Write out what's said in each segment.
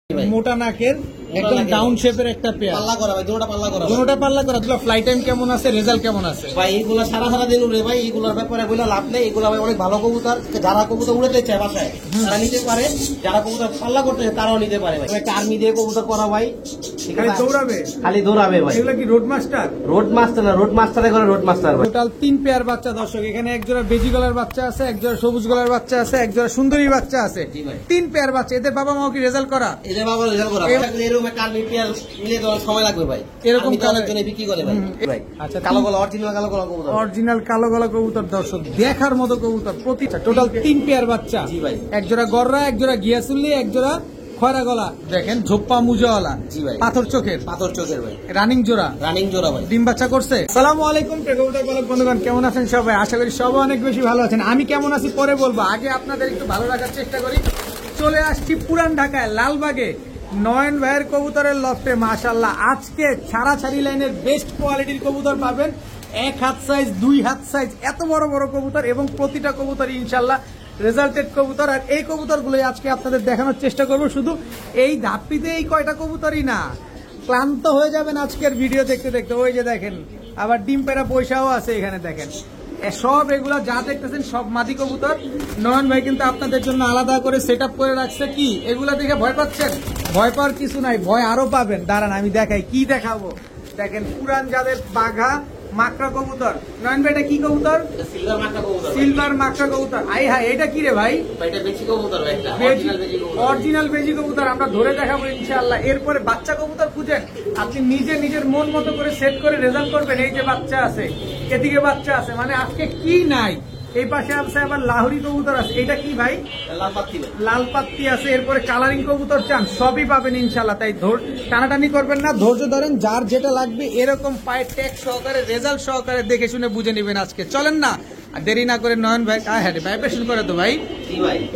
মোটা নাকের একদম ডাউন শেপের একটা পেয়ার পাল্লা করা ভাই, দুটোটা পাল্লা করা। দুটো ফ্লাই টাইম কেমন আছে, রেজাল্ট কেমন আছে ভাই? এইগুলা সারা দিন উড়ে ভাই, এইগুলোর ব্যাপারে বলে লাভ নেই। এগুলা ভাই অনেক ভালো কবুতর, যারা কবুতর উড়াতে চায় বাসায় তারা নিতে পারে, যারা কবুতর পাল্লা করতে চায় তারাও নিতে পারে ভাই। একটা আর্মি দিয়ে কবুতর করা ভাই, খালি দৌড়াবে ভাই। এগুলো কি রোড মাস্টার? রোড মাস্টার না, রোড মাস্টারে করে রোড মাস্টার ভাই। টোটাল 3 পেয়ার বাচ্চা দর্শক। এখানে এক জোড়া বেজি গলার বাচ্চা আছে, এক জোড়া সবুজ গলার বাচ্চা আছে, এক জোড়া সুন্দরী বাচ্চা আছে। 3 পেয়ার বাচ্চা। এদের বাবা মাও কি রেজাল্ট করা? এদের বাবা রেজাল্ট করা। এরকম একটা আর্মি পেয়ার মিলে দেওয়ার সময় লাগবে ভাই। এরকম কালার জন্য বিক্রি করে ভাই। আচ্ছা, কালো গলা, অরিজিনাল কালো গলা কবুতর, অরিজিনাল কালো গলা কবুতর দর্শক, দেখার মতো কবুতর প্রতিটা। টোটাল 3 পেয়ার বাচ্চা। জি ভাই। এক জোড়া গররা, এক জোড়া গিয়াসুল্লি, এক জোড়া খয়রা গলা। দেখেন ঝোপ্পা মুজাওয়ালা। জি ভাই। পাথর চোখের ভাই। রানিং জোড়া ভাই। ডিম বাচ্চা করছে। আসসালামু আলাইকুম কবুতর পালক বন্ধুগণ, কেমন আছেন সবাই? আশা করি সবাই অনেক বেশি ভালো আছেন। আমি কেমন আছি পরে বলবো, আগে আপনাদের একটু ভালো রাখার চেষ্টা করি। চলে আসছি পুরান ঢাকায় লালবাগে নয়ন ভাইয়ের কবুতরের লফটে। মাশাআল্লাহ, আজকে ছাড়াছাড়ি লাইনের বেস্ট কোয়ালিটির কবুতর পাবেন। 1 হাত সাইজ, 2 হাত সাইজ, এত বড় বড় কবুতর এবং প্রতিটা কবুতর ইনশাআল্লাহ রেজাল্টেড কবুতর। আর এই কবুতরগুলোই আজকে আপনাদের দেখানোর চেষ্টা করব। শুধু এই ধাপ্পিতে এই কয়টা কবুতরই না, ক্লান্ত হয়ে যাবেন আজকের ভিডিও দেখতে দেখতে। ওই যে দেখেন, আবার ডিম পেড়া পয়সাও আছে এখানে দেখেন। সব এগুলা যা দেখতেছেন সব মাদি কবুতর। নয়ন ভাই কিন্তু আপনাদের জন্য আলাদা করে সেট আপ করে রাখছে। কি এগুলা দেখে ভয় পাচ্ছেন? ভয় পাওয়ার কিছু নাই, ভয় আরো পাবেন। দাঁড়ান আমি দেখাই, কি দেখাবো। দেখেন পুরান যাদের বাঘা মাকড়া কবুতর। নয়ন ভাই, এটা কি কবুতর? সিলভার মাকড়া কবুতর। আই হ্যাঁ, এটা কি রে ভাই? অরিজিনাল বেজি কবুতর। আমরা ধরে দেখাবো ইনশাআল্লাহ। এরপরে বাচ্চা কবুতর খুঁজেন, আপনি নিজের মন মতো করে সেট করে রেজাল্ট করবেন। এই যে বাচ্চা আছে, এদিকে বাচ্চা আছে, মানে আজকে কি নাই। এই পাশে আছে আবার লাহোরি কবুতর আছে। এটা কি ভাই? লাল পাত্তি আছে। এরপরে কালারিং কবুতর চান, সবই পাবেন ইনশাআল্লাহ। তাই টানাটানি করবেন না, ধৈর্য ধরেন। যার যেটা লাগবে এরকম পায়ে ট্যাগ সহকারে, রেজাল্ট সহকারে দেখে শুনে বুঝে নেবেন আজকে। চলেন না আর দেরি না করে নয়ন ভাই, হ্যাঁ ভাইব্রেশন করে তো ভাই।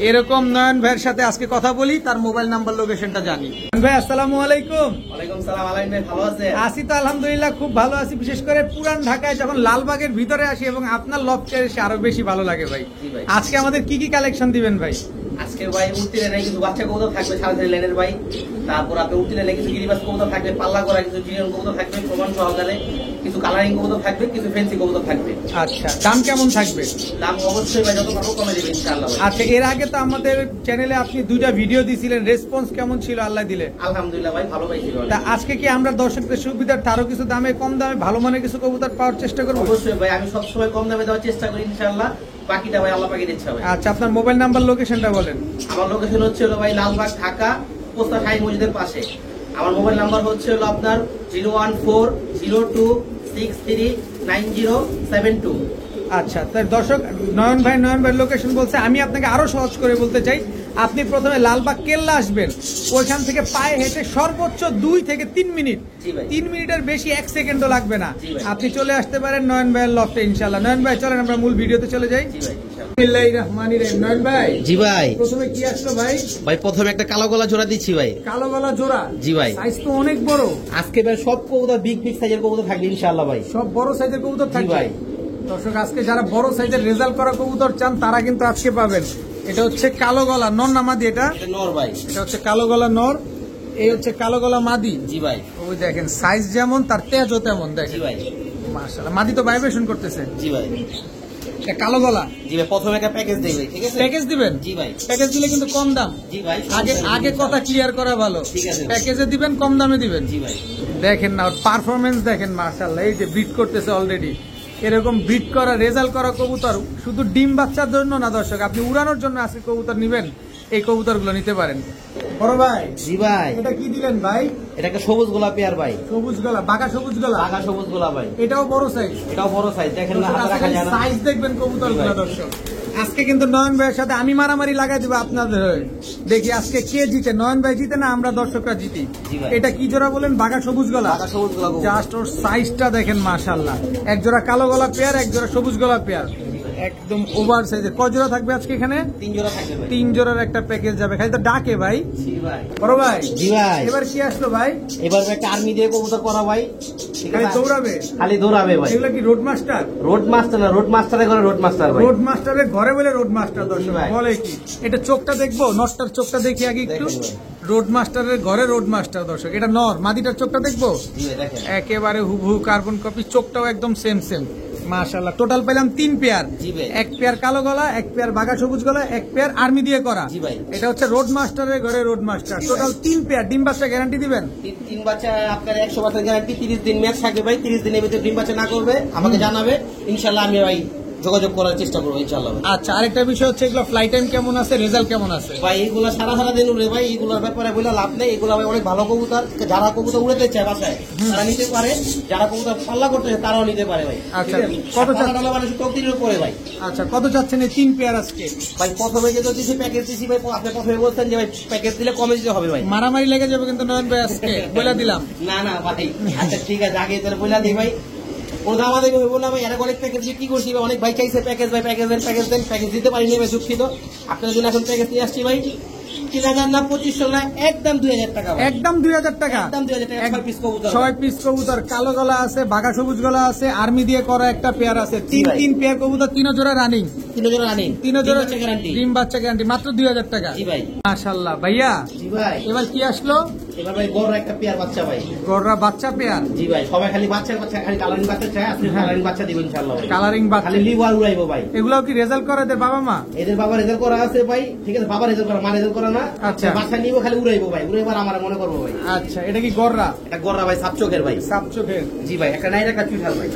এরকম নয়ন ভাইয়ের সাথে আজকে কথা বলি, তার মোবাইল নাম্বার লোকেশনটা জানি। ভাই আসসালামু আলাইকুম। ভালো আছে? আসি তো আলহামদুলিল্লাহ, খুব ভালো আছি। বিশেষ করে পুরান ঢাকায় যখন লালবাগের ভিতরে আসি এবং আপনার লফটে এসে আরো বেশি ভালো লাগে ভাই। আজকে আমাদের কি কি কালেকশন দিবেন ভাই? আজকে ভাই উঠতে লাইনে কিছু বাচ্চা কবুতর থাকবে, সাড়ে লাইনের ভাই। তারপর আপনি উঠতে লাইনে কিছু গিরিবাস কবুতর থাকবে, পাল্লা করা কিছু জিনিয়ন কবুতর থাকবে প্রমাণ সহকারে, কিছু কালারিং কবুতর থাকবে, কিছু ফেন্সি কবুতর থাকবে। আচ্ছা, দাম কেমন থাকবে? দাম অবশ্যই ভাই যত পারবো কমে দেবে ইনশাআল্লাহ। আচ্ছা, এর আগে তো আমাদের চ্যানেলে আপনি 2টা ভিডিও দিয়েছিলেন, রেসপন্স কেমন ছিল আল্লাহ দিলে? আলহামদুলিল্লাহ ভাই, ভালো পাইছিল। তা আজকে কি আমরা দর্শকদের সুবিধার্থে আরো কিছু দামে, কম দামে ভালো মানের কিছু কবুতর পাওয়ার চেষ্টা করবো? অবশ্যই ভাই, আমি সবসময় কম দামে দেওয়ার চেষ্টা করি ইনশাআল্লাহ। বাকিটা ভাই আল্লাহ পাকি দিচ্ছে ভাই। আচ্ছা, আপনার মোবাইল নাম্বার লোকেশনটা বলেন। আমার লোকেশন হচ্ছে ভাই লালবাগ ঢাকা, পোস্তা শাহী মসজিদের পাশে। আমার মোবাইল নাম্বার হচ্ছে আপনার 01402639072। আচ্ছা, তাই দর্শক নয়ন ভাই লোকেশন বলছে। আমি আপনাকে আরো সহজ করে বলতে চাই, আপনি প্রথমে লালবাগ কেল্লা আসবেন, ওইখান থেকে পায়ে হেঁটে সর্বোচ্চ 2 থেকে 3 মিনিট, 3 মিনিটের বেশি 1 সেকেন্ডও লাগবে না, আপনি চলে আসতে পারেন নয়ন ভাইয়ের লফটে ইনশাআল্লাহ। নয়ন ভাই চলেন আমরা মূল ভিডিওতে চলে যাই। নয়ন ভাই, জি ভাই, প্রথমে কি আসলো ভাই? ভাই প্রথমে একটা কালো গলা জোড়া দিচ্ছি ভাই। কালো গলা জোড়া? জি ভাই। সাইজ তো অনেক বড়। আজকে ভাই সব কবুতর বিগ সাইজের কবুতর থাকবে ইনশাআল্লাহ ভাই। সব বড় সাইজের কবুতর থাকবে ভাই। দর্শক আজকে যারা বড় সাইজের রেজাল্ট করা কবুতর চান তারা কিন্তু আজকে পাবেন। এটা হচ্ছে কালো গলা নর না মাদি? এটা নর ভাই। এটা হচ্ছে কালো গলা নর, এই হচ্ছে কালো গলা মাদি। জি ভাই। ওই দেখেন সাইজ যেমন তার তেজও তেমন। দেখেন জি ভাই, মাশাআল্লাহ, মাদি তো ভাইব্রেশন করতেছে। জি ভাই। এটা কালো গলা। জি ভাই, প্রথমে একটা প্যাকেজ দেবে, ঠিক আছে? প্যাকেজ দিবেন? জি ভাই। প্যাকেজ দিলে কিন্তু কম দাম। জি ভাই, আগে কথা ক্লিয়ার করা ভালো। ঠিক আছে, প্যাকেজে দিবেন, কম দামে দিবেন। জি ভাই। দেখেন না, পারফরমেন্স দেখেন মাশাআল্লাহ, এই যে ব্রিড করতেছে অলরেডি। এরকম ব্রিড করা, রেজাল্ট করা কবুতর শুধু ডিম বাচ্চার জন্য না দর্শক, আপনি উড়ানোর জন্য আজকে কবুতর নিবেন, এই কবুতর গুলো নিতে পারেন। বড় ভাই, জি ভাই, এটা কি দিলেন ভাই? এটা একটা সবুজ গোলাপি আর ভাই। সবুজ গলা, বাঘা সবুজ গলা? বাঘা সবুজ গোলা ভাই। এটাও বড় সাইজ? এটাও বড় সাইজ, দেখেন না, হাতে রাখা যায় না। সাইজ দেখবেন কবুতর গুলো দর্শক। আজকে কিন্তু নয়ন ভাইয়ের সাথে আমি মারামারি লাগাই দিব আপনাদের। দেখি আজকে কে জিতে, নয়ন ভাই জিতে না আমরা দর্শকরা জিতি। এটা কি জোড়া বলেন? বাঘা সবুজ গলা? বাঘা সবুজ গোলা। জাস্ট ওর সাইজটা দেখেন মাশাআল্লাহ। এক জোড়া কালো গলা পেয়ার, এক জোড়া সবুজ গলা পেয়ার। একদম ওভার সাইজের। কয় জোড়া থাকবে আজকে এখানে? 3 জোড়া থাকবে ভাই। 3 জোড়ার একটা প্যাকেজ যাবে। খালি তো ডাকে ভাই। জি ভাই। বড় ভাই, জি ভাই। এবার কি আসলো ভাই? এবার একটা আর্মি দিয়ে কবুতর করা ভাই। ঠিক খালি আছে? দৌড়াবে? খালি দৌড়াবে ভাই। এগুলো কি রোড মাস্টার? রোড মাস্টার না, রোড মাস্টারে করে রোড মাস্টার ভাই। রোড মাস্টারের ঘরে বলে রোড মাস্টার। দর্শক ভাই। বলে কি? এটা চোখটা দেখবো, নটটার চোখটা দেখি আগে একটু। দেখেন ভাই। রোড মাস্টারের ঘরে রোড মাস্টার। দর্শক এটা নর, মাদিটার চোখটা দেখবো। জি ভাই দেখেন। একেবারে হুবহু কার্বন কপি, চোখটাও একদম সেম সেম। মাশাআল্লাহ, টোটাল পেলাম 3 পেয়ার। জি ভাই। 1 পেয়ার কালো গলা, 1 পেয়ার বাঘা সবুজ গলা, 1 পেয়ার আর্মি দিয়ে করা। জি ভাই। এটা হচ্ছে রোড মাস্টারের ঘরে রোড মাস্টার। Total 3 pair. ডিম বাচ্চা গ্যারান্টি দিবেন? 3 বাচ্চা আপনার 100% গ্যারান্টি। 30 দিন ম্যাচ থাকবে ভাই। 30 দিনের ভিতরে ডিম বাচ্চা না করবে আমাকে জানাবে, ইনশাআল্লাহ আমি ভাই যোগাযোগ করার চেষ্টা করবো ইনশাআল্লাহ। আচ্ছা, আরেকটা বিষয় হচ্ছে এগুলো ফ্লাই টাইম কেমন আছে, রেজাল্ট কেমন আছে? ভাই এগুলো সারা দিন উড়ে ভাই। এগুলোর ব্যাপারে বলে লাভ নেই। এগুলো ভাই অনেক ভালো কবুতর। যারা কবুতর উড়াতে চায় বাসায় তারা নিতে পারে, যারা কবুতর পাল্লা করতে চায় তারাও নিতে পারে ভাই। আচ্ছা, কত কত চাচ্ছেন? মানে চৌকির উপরে ভাই। আচ্ছা, কত চাচ্ছেন এই 3 পেয়ার আজকে? ভাই প্রথমে যে দিছি প্যাকেজ দিছি ভাই, আপনি প্রথমে বলছেন যে ভাই প্যাকেজ দিলে কমে দিতে হবে ভাই। মারামারি লেগে যাবে কিন্তু নয়ন ভাই আজকে বলে দিলাম। না না ভাই, আচ্ছা ঠিক আছে, আগে তাহলে বলে দিই ভাই। ও দাম আমাদের হইব না ভাই। এর অনেক প্যাকেজ কি করছি ভাই, অনেক ভাই চাইছে প্যাকেজ ভাই, প্যাকেজ দেন, প্যাকেজ দিতে পারিনি ভাই, দুঃখিত। আপনার জন্য এখন প্যাকেজ নিয়ে আসছি ভাই। 3000 না 2500 না, একদম 2000 টাকা ভাই। একদম 2000 টাকা। একদম 2000 টাকা। 6 পিস কবুতর। 6 পিস কবুতর, কালো গলা আছে, বাঘা সবুজ গলা আছে, আর্মি দিয়ে করা একটা পেয়ার আছে। ভাই। 3 পেয়ার কবুতর, 3 জোড়া রানিং। 3 জোড়া রানিং। 3 জোড়া গ্যারান্টি। ডিম বাচ্চা গ্যারান্টি, মাত্র 2000 টাকা। জি ভাই। মাশাআল্লাহ ভাইয়া। জি ভাই। এবার কি আসলো? এবার ভাই বড় একটা পেয়ার বাচ্চা ভাই। গররা বাচ্চা পেয়ার। জি ভাই, সবাই খালি বাচ্চা খালি কালারিং বাচ্চা চায়, আপনি হ্যাঁ। কালারিং বাচ্চা দিবেন ইনশাআল্লাহ ভাই। কালারিং বাচ্চা। খালি লিভ আর উড়াইবো ভাই। এগুলাও কি রেজাল্ট করে এদের বাবা মা? এদের বাবা রেজাল্ট করা আছে ভাই, ঠিক আছে, বাবা রেজাল্ট করা, মা রেজাল্ট করা না। আচ্ছা। বাচ্চা নিবো খালি উড়াইবো ভাই, উড়াইবার আমার মনে করবো ভাই। আচ্ছা, এটা কি গররা? এটা গররা ভাই, সাপ চোখের ভাই। সাপ চোখের। জি ভাই, একটা নাই একটা চুঠাল ভাই।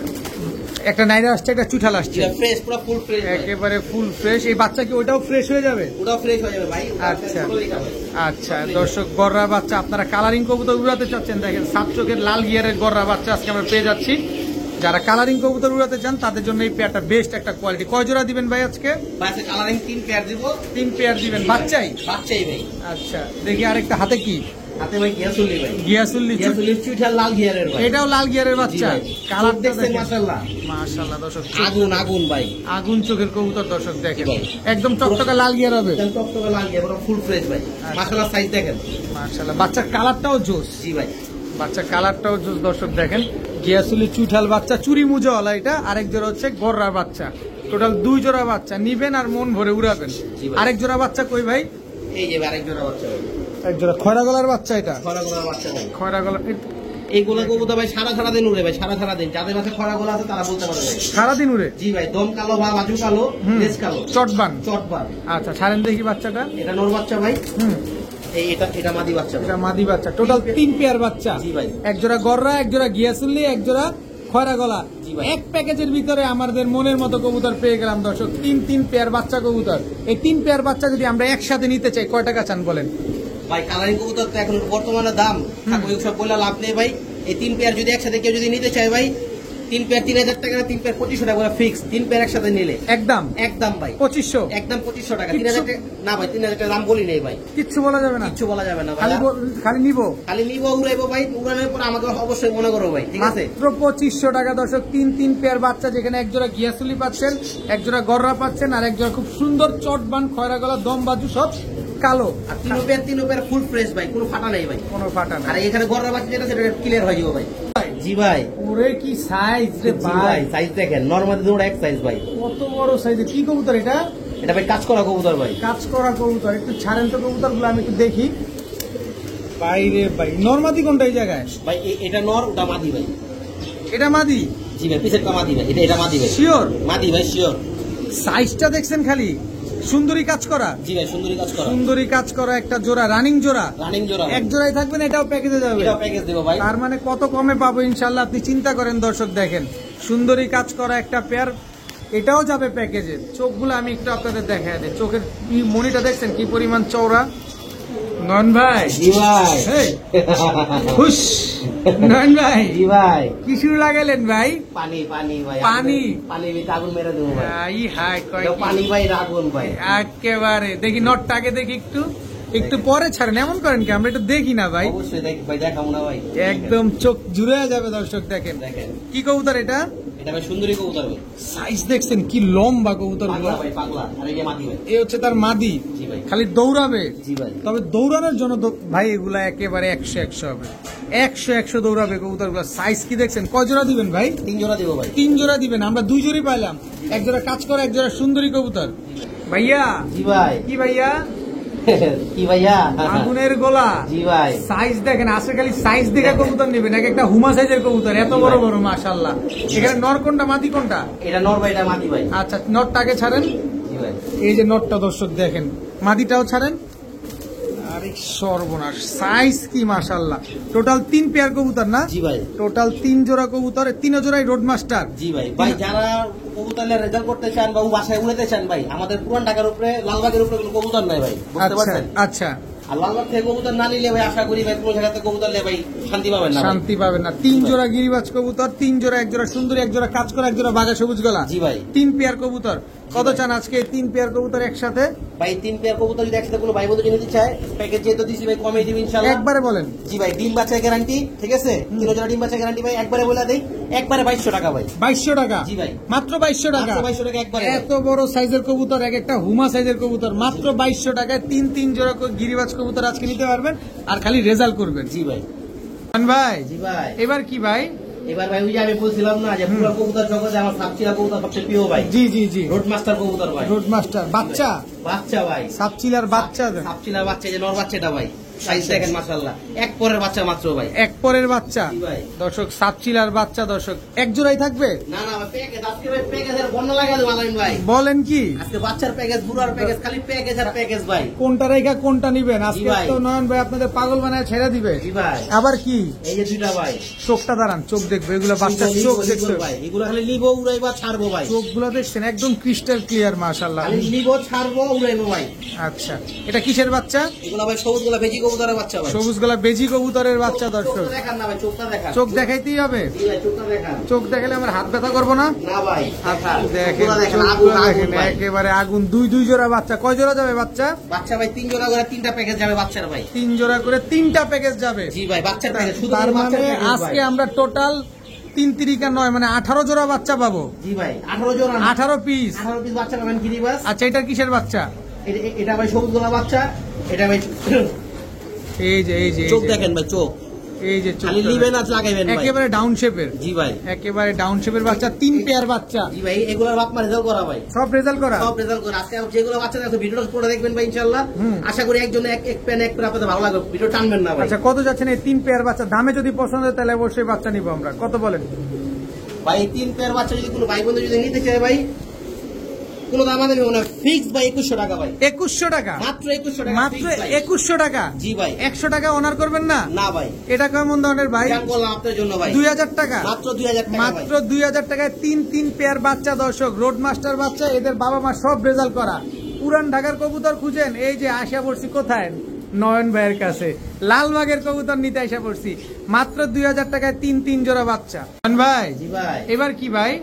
একটা নাইরা আসছে, একটা চুঠাল আসছে। ফ্রেশ, পুরো ফুল ফ্রেশ। একেবারে ফুল ফ্রেশ। এই বাচ্চা কি ওটাও ফ্রেশ হয়ে যাবে? পুরো ফ্রেশ হয়ে যাবে ভাই। আচ্ছা। ছোট লেখা ভাই। আচ্ছা দর্শক, গররা বাচ্চা আপনারা কালারিং কবুতর উড়াতে চাচ্ছেন, দেখেন সাত চোখের লাল গিয়ারের গররা বাচ্চা আজকে আমরা পেয়ে যাচ্ছি। যারা কালারিং কবুতর উড়াতে চান তাদের জন্য এই পেয়ারটা বেস্ট একটা কোয়ালিটি। কয় জোড়া দিবেন ভাই আজকে? ভাই আজকে কালারিং 3 পেয়ার দিব। 3 পেয়ার দিবেন। বাচ্চাই? বাচ্চাই ভাই। আচ্ছা, দেখি আরেকটা হাতে কি? হাতে ভাই গিয়াসুলি ভাই। গিয়াসুল্লি। গিয়াসুলি চুঠাল লাল গিয়ারের ভাই। এটাও লাল গিয়ারের বাচ্চা। জি ভাই। কালার দেখছেন মাশাআল্লাহ। মাশাআল্লাহ দর্শক, আগুন আগুন ভাই। আগুন চোখের কবুতর দর্শক দেখেন। জি ভাই। একদম টকটকা লাল গিয়ার হবে। একদম টকটকে লাল গিয়ার, পুরো ফুল ফ্রেশ ভাই। মাশাআল্লাহ, সাইজ দেখেন। মাশাআল্লাহ, বাচ্চার কালারটাও জোস। জি ভাই। বাচ্চার কালারটাও জোস দর্শক দেখেন। গিয়াসুলি চুঠাল বাচ্চা, চুরি মুজোওয়ালা এটা। আরেক জোড়া হচ্ছে গররার বাচ্চা। টোটাল 2 জোড়া বাচ্চা নিবেন আর মন ভরে উড়াবেন। জি ভাই। আরেক জোড়া বাচ্চা কই ভাই? এই যে আরেক জোড়া বাচ্চা ভাই। এক জোড়া খয়রা গলার বাচ্চা। এটা খরা গলা বাচ্চা ভাই। খয়রা গলা। এইগুলো কবুতর ভাই সারা দিন উড়ে ভাই, সারা দিন। যাদের কাছে খরা গলা আছে তারা বলতে পারে ভাই। সারাদিন উড়ে? জি ভাই, দম কালো বা বাজু কালো, লেজ কালো, চটবান। চটবার। আচ্ছা, ছাড়েন দেখি বাচ্চাটা। এটা নর বাচ্চা ভাই। হুম, এটা মাদি বাচ্চা ভাই। এটা মাদি বাচ্চা। টোটাল 3 পেয়ার বাচ্চা। জি ভাই। এক জোড়া গররা, এক জোড়া গিয়াসুল্লি, এক জোড়া খয়রা গলা। জি ভাই। এক প্যাকেজের ভিতরে আমাদের মনের মতো কবুতর পেয়ে গেলাম দর্শক। 3 পেয়ার বাচ্চা কবুতর। এই 3 পেয়ার বাচ্চা যদি আমরা একসাথে নিতে চাই কয় টাকা চান বলেন? ভাই কালারিং কবুতর তো এখন বর্তমানে দাম, ওই সব বলে লাভ নেই ভাই। এই 3 পেয়ার যদি একসাথে কেউ যদি নিতে চায় ভাই, 3 পেয়ার 3000 টাকা, 3 পেয়ার 2500 টাকা ফিক্স। 3 পেয়ার একসাথে নিলে একদম একদম ভাই 2500। একদম 2500 টাকা। 3000 টাকা না ভাই, 3000 টাকা দাম বলি নেই ভাই, কিচ্ছু বলা যাবে না। কিচ্ছু বলা যাবে না ভাই। খালি নিব। খালি নিবো, উড়াইবো ভাই। উড়ানোর পর আমাকে অবশ্যই মনে করো ভাই, ঠিক আছে? মাত্র 2500 টাকা দর্শক। 3 পেয়ার বাচ্চা, যেখানে এক জোড়া গিয়াসুলি পাচ্ছেন, এক জোড়া গররা পাচ্ছেন, আর এক জোড়া খুব সুন্দর চটবান খয়রা গলা, দম বাজু সব কালো। আর 3 পেয়ার ফুল ফ্রেশ ভাই, কোনো ফাটা নেই ভাই। কোনো ফাটা না। আর এখানে গররা বাচ্চা যেটা সেটা ক্লিয়ার হয়ে যাবে ভাই। জি ভাই। ওরে কি সাইজ রে জি ভাই, ভাই! সাইজ দেখেন, নরমালি দুটো এক সাইজ ভাই। কত বড় সাইজের কি কবুতর এটা? এটা ভাই কাজ করা কবুতর ভাই। কাজ করা কবুতর। একটু ছাড়েন তো কবুতর গুলো, আমি একটু দেখি। বাইরে ভাই, নরমাদি কোনটা এই জায়গায়? ভাই এটা নর, ওটা মাদি ভাই। এটা মাদি? জি ভাই, পিছেরটা মাদি ভাই। এটা মাদি ভাই। শিওর? মাদি ভাই, শিওর। সাইজটা দেখছেন খালি? সুন্দরী কাজ করা। জি ভাই, সুন্দরী কাজ করা। সুন্দরী কাজ করা একটা জোড়া, রানিং জোড়া। রানিং জোড়া। এক জোড়াই থাকবেন, এটাও প্যাকেজে যাবে। এটাও প্যাকেজ দেবো ভাই। তার মানে কত কমে পাবো ইনশাল্লাহ, আপনি চিন্তা করেন দর্শক। দেখেন সুন্দরী কাজ করা একটা পেয়ার, এটাও যাবে প্যাকেজে। চোখগুলো আমি একটু আপনাদের দেখাই দিই। চোখের মনিটা দেখছেন কি পরিমাণ চওড়া? নয়ন ভাই। জি ভাই। হেই, খুশ। নয়ন ভাই, জি ভাই। কি শুরু লাগাইলেন ভাই? পানি ভাই। পানি? পানি আগুন মেরে দেবো ভাই। ই হাই কয় এটা কি? পানি ভাই, আগুন ভাই। একেবারে দেখি নটটা আগে দেখি একটু পরে ছাড়েন। এমন করেন কি, আমরা একটু দেখি না ভাই? অবশ্যই ভাই, দেখাবো না ভাই। একদম চোখ জুড়ে যাবে দর্শক। দেখেন দেখেন কি কবুতর এটা? এটা ভাই সুন্দরী কবুতর ভাই। সাইজ দেখছেন কি লম্বা কবুতর গুলো। পাগলা ভাই পাগলা, আর এই যে মাদি ভাই। এই হচ্ছে তার মাদি। জি ভাই। খালি দৌড়াবে। জি ভাই। তবে দৌড়ানোর জন্য ভাই এগুলা একেবারে 100 হবে। 100 দৌড়াবে কবুতর গুলো। সাইজ কি দেখছেন? কয় জোড়া দিবেন ভাই? 3 জোড়া দিব ভাই। 3 জোড়া দিবেন। আমরা 2 জোড়াই পাইলাম। এক জোড়া কাজ করে, এক জোড়া সুন্দরী কবুতর। ভাইয়া। জি ভাই। কি ভাইয়া? কি ভাইয়া? আগুনের গোলা। জি ভাই। সাইজ দেখেন, আসলে খালি সাইজ দেখে কবুতর নেবেন। এক একটা হুমা সাইজের কবুতর, এত বড় বড় মাশাআল্লাহ। এখানে নর কোনটা মাদি কোনটা? এটা নর ভাই, এটা মাদি ভাই। আচ্ছা, নরটাকে ছাড়েন। জি ভাই। এই যে নরটা দর্শক দেখেন, মাদিটাও ছাড়েন। আরে সর্বনাশ, সাইজ কি মাশাআল্লাহ। টোটাল 3 পেয়ার কবুতর না? জি ভাই। টোটাল 3 জোড়া কবুতর, 3 জোড়াই রোড মাস্টার। জি ভাই। ভাই যারা কবুতরের রেজাল্ট করতে চান বা বাসায় উড়াতে চান ভাই, আমাদের পুরান ঢাকার উপরে লালবাগের উপরে কোনো কবুতর নাই ভাই, বুঝতে আচ্ছা পারছেন? আচ্ছা, আর লালবাগ থেকে কবুতর না নিলে ভাই আশা করি ভাই কোনো জায়গাতে কবুতর নিলে ভাই শান্তি পাবেন না ভাই। শান্তি পাবেন না। 3 জোড়া গিরিবাজ কবুতর, 3 জোড়া, এক জোড়া সুন্দরী, এক জোড়া কাজ করা, এক জোড়া বাঘা সবুজ গলা। জি ভাই। 3 পেয়ার কবুতর। কত চান আজকে এই 3 পেয়ার কবুতর একসাথে? ভাই 3 পেয়ার কবুতর যদি একসাথে কোনো ভাই বন্ধু নিতে চায়, প্যাকেজ যেহেতু দিছি ভাই কমে দিবেন ইনশাআল্লাহ। একবারে বলেন। জি ভাই, ডিম বাচ্চা গ্যারান্টি, ঠিক আছে? 3 জোড়া ডিম বাচ্চা গ্যারান্টি ভাই, একবারে বলে দেই, একবারে 2200 টাকা ভাই। 2200 টাকা? জি ভাই। মাত্র 2200 টাকা? মাত্র 2200 টাকা একবারে। এত বড় সাইজের কবুতর, এক একটা হুমা সাইজের কবুতর, মাত্র 2200 টাকায় 3 জোড়া গিরিবাজ কবুতর আজকে নিতে পারবেন। আর খালি রেজাল্ট করবেন। জি ভাই। ভাই। জি ভাই। এবার কি ভাই? এবার ভাই ওই যে আমি বলছিলাম না যে পুরো কবুতর জগতে আমার সাপচিলা কবুতর সবচেয়ে প্রিয় ভাই। জি জি জি। রোড মাস্টার কবুতর ভাই। রোড মাস্টার বাচ্চা? বাচ্চা ভাই। সাপচিলার বাচ্চা দেন। সাপচিলার বাচ্চা, যে নর বাচ্চাটা ভাই, সাইজ দেখেন মাশাআল্লাহ, এক পরের বাচ্চা মাত্র ভাই। এক পরের বাচ্চা। জি ভাই। দর্শক সাপচিলার বাচ্চা দর্শক এক জোড়াই থাকবে? না না ভাই, প্যাকেজ আজকে ভাই, প্যাকেজের বন্যা লাগাই দেব আলামিন ভাই। বলেন কি? আজকে বাচ্চার প্যাকেজ, বুড়ার প্যাকেজ, খালি প্যাকেজ আর প্যাকেজ ভাই। কোনটা রেখা কোনটা নিবেন আজকে? ভাই। তো নয়ন ভাই আপনাদের পাগল বানায় ছেড়ে দিবে। জি ভাই। আবার কি? এই যে দুইটা ভাই, চোখটা দাঁড়ান, চোখ দেখবে, এগুলো বাচ্চার চোখ দেখবে ভাই, এগুলো খালি নিবো উড়াইবা ছাড়বো ভাই। চোখগুলো দেখছেন একদম ক্রিস্টাল ক্লিয়ার মাশাআল্লাহ। খালি নিবো ছাড়বো উড়াইবো ভাই। আচ্ছা, এটা কিসের বাচ্চা? এগুলো ভাই সবুজ গুলা বেজি কবুতরের বাচ্চা ভাই। সবুজ গলা বেজি কবুতরের বাচ্চা দর্শক। চোখটা দেখান না ভাই, চোখটা দেখান। চোখ দেখাইতেই হবে? জি ভাই, চোখটা দেখান। চোখ দেখালে আমার হাত ব্যথা করবো না? না ভাই, দেখান। দেখেন চোখগুলো দেখেন, চোখগুলো আগুন দেখেন, আগুন ভাই। একেবারে আগুন। 2 জোড়া বাচ্চা। কয় জোড়া যাবে বাচ্চা? বাচ্চা ভাই 3 জোড়া করে 3টা প্যাকেজ যাবে বাচ্চার ভাই। 3 জোড়া করে 3টা প্যাকেজ যাবে। জি ভাই, বাচ্চার প্যাকেজ, শুধু তার বাচ্চার মানে প্যাকেজ আজকে ভাই। আমরা টোটাল 3 তিরিকা 9 মানে 18 জোড়া বাচ্চা পাবো। জি ভাই, 18 জোড়া না, 18 পিস। 18 পিস বাচ্চা পাবেন গিরিবাস। আচ্ছা, এটা কিসের বাচ্চা? এটা ভাই সবুজ গোলা বাচ্চা, এটা ভাই এই যে এই যে চোখ দেখেন ভাই, চোখ এই যে চোখ খালি নিবেন আর লাগাইবেন ভাই। একেবারে ডাউন শেপের। জি ভাই। একেবারে ডাউন শেপের বাচ্চা, 3 পেয়ার বাচ্চা। জি ভাই, এগুলোর বাপ মা রেজাল্ট করা ভাই, সব রেজাল্ট করা? সব রেজাল্ট করা। আজকে যেগুলো বাচ্চা দেখো ভিডিওটা করে দেখবেন ভাই ইনশাআল্লাহ। আশা করি একজন এক পেন এক পেন আপনাদের ভালো লাগবে, ভিডিও টানবেন না ভাই। আচ্ছা, কত যাচ্ছেন এই 3 পেয়ার বাচ্চা? দামে যদি পছন্দ হয় তাহলে অবশ্যই বাচ্চা নিব আমরা। কত বলেন ভাই? 3 পেয়ার বাচ্চা যদি কোনো ভাই বন্ধু যদি নিতে চায় ভাই, কোনো দাম আমাদের হবে না, ফিক্স ভাই 2100 টাকা ভাই। 2100 টাকা? মাত্র 2100 টাকা। মাত্র 2100 টাকা? জি ভাই। 100 টাকা অনার করবেন না? না ভাই। এটা কেমন ধরনের ভাই? দাম বললাম আপনার জন্য ভাই, 2000 টাকা? মাত্র 2000 টাকা ভাই। মাত্র 2000 টাকায় 3 পেয়ার বাচ্চা দর্শক, রোড মাস্টার বাচ্চা। এদের বাবা মা সব রেজাল্ট করা। পুরান ঢাকার কবুতর খুঁজেন, এই যে আশা পড়ছি কোথায়? নয়ন ভাইয়ের কাছে। লালবাগের কবুতর নিতে আশা পড়ছি। মাত্র 2000 টাকায় 3 জোড়া বাচ্চা। নয়ন ভাই। জি ভাই। এবার কি ভাই?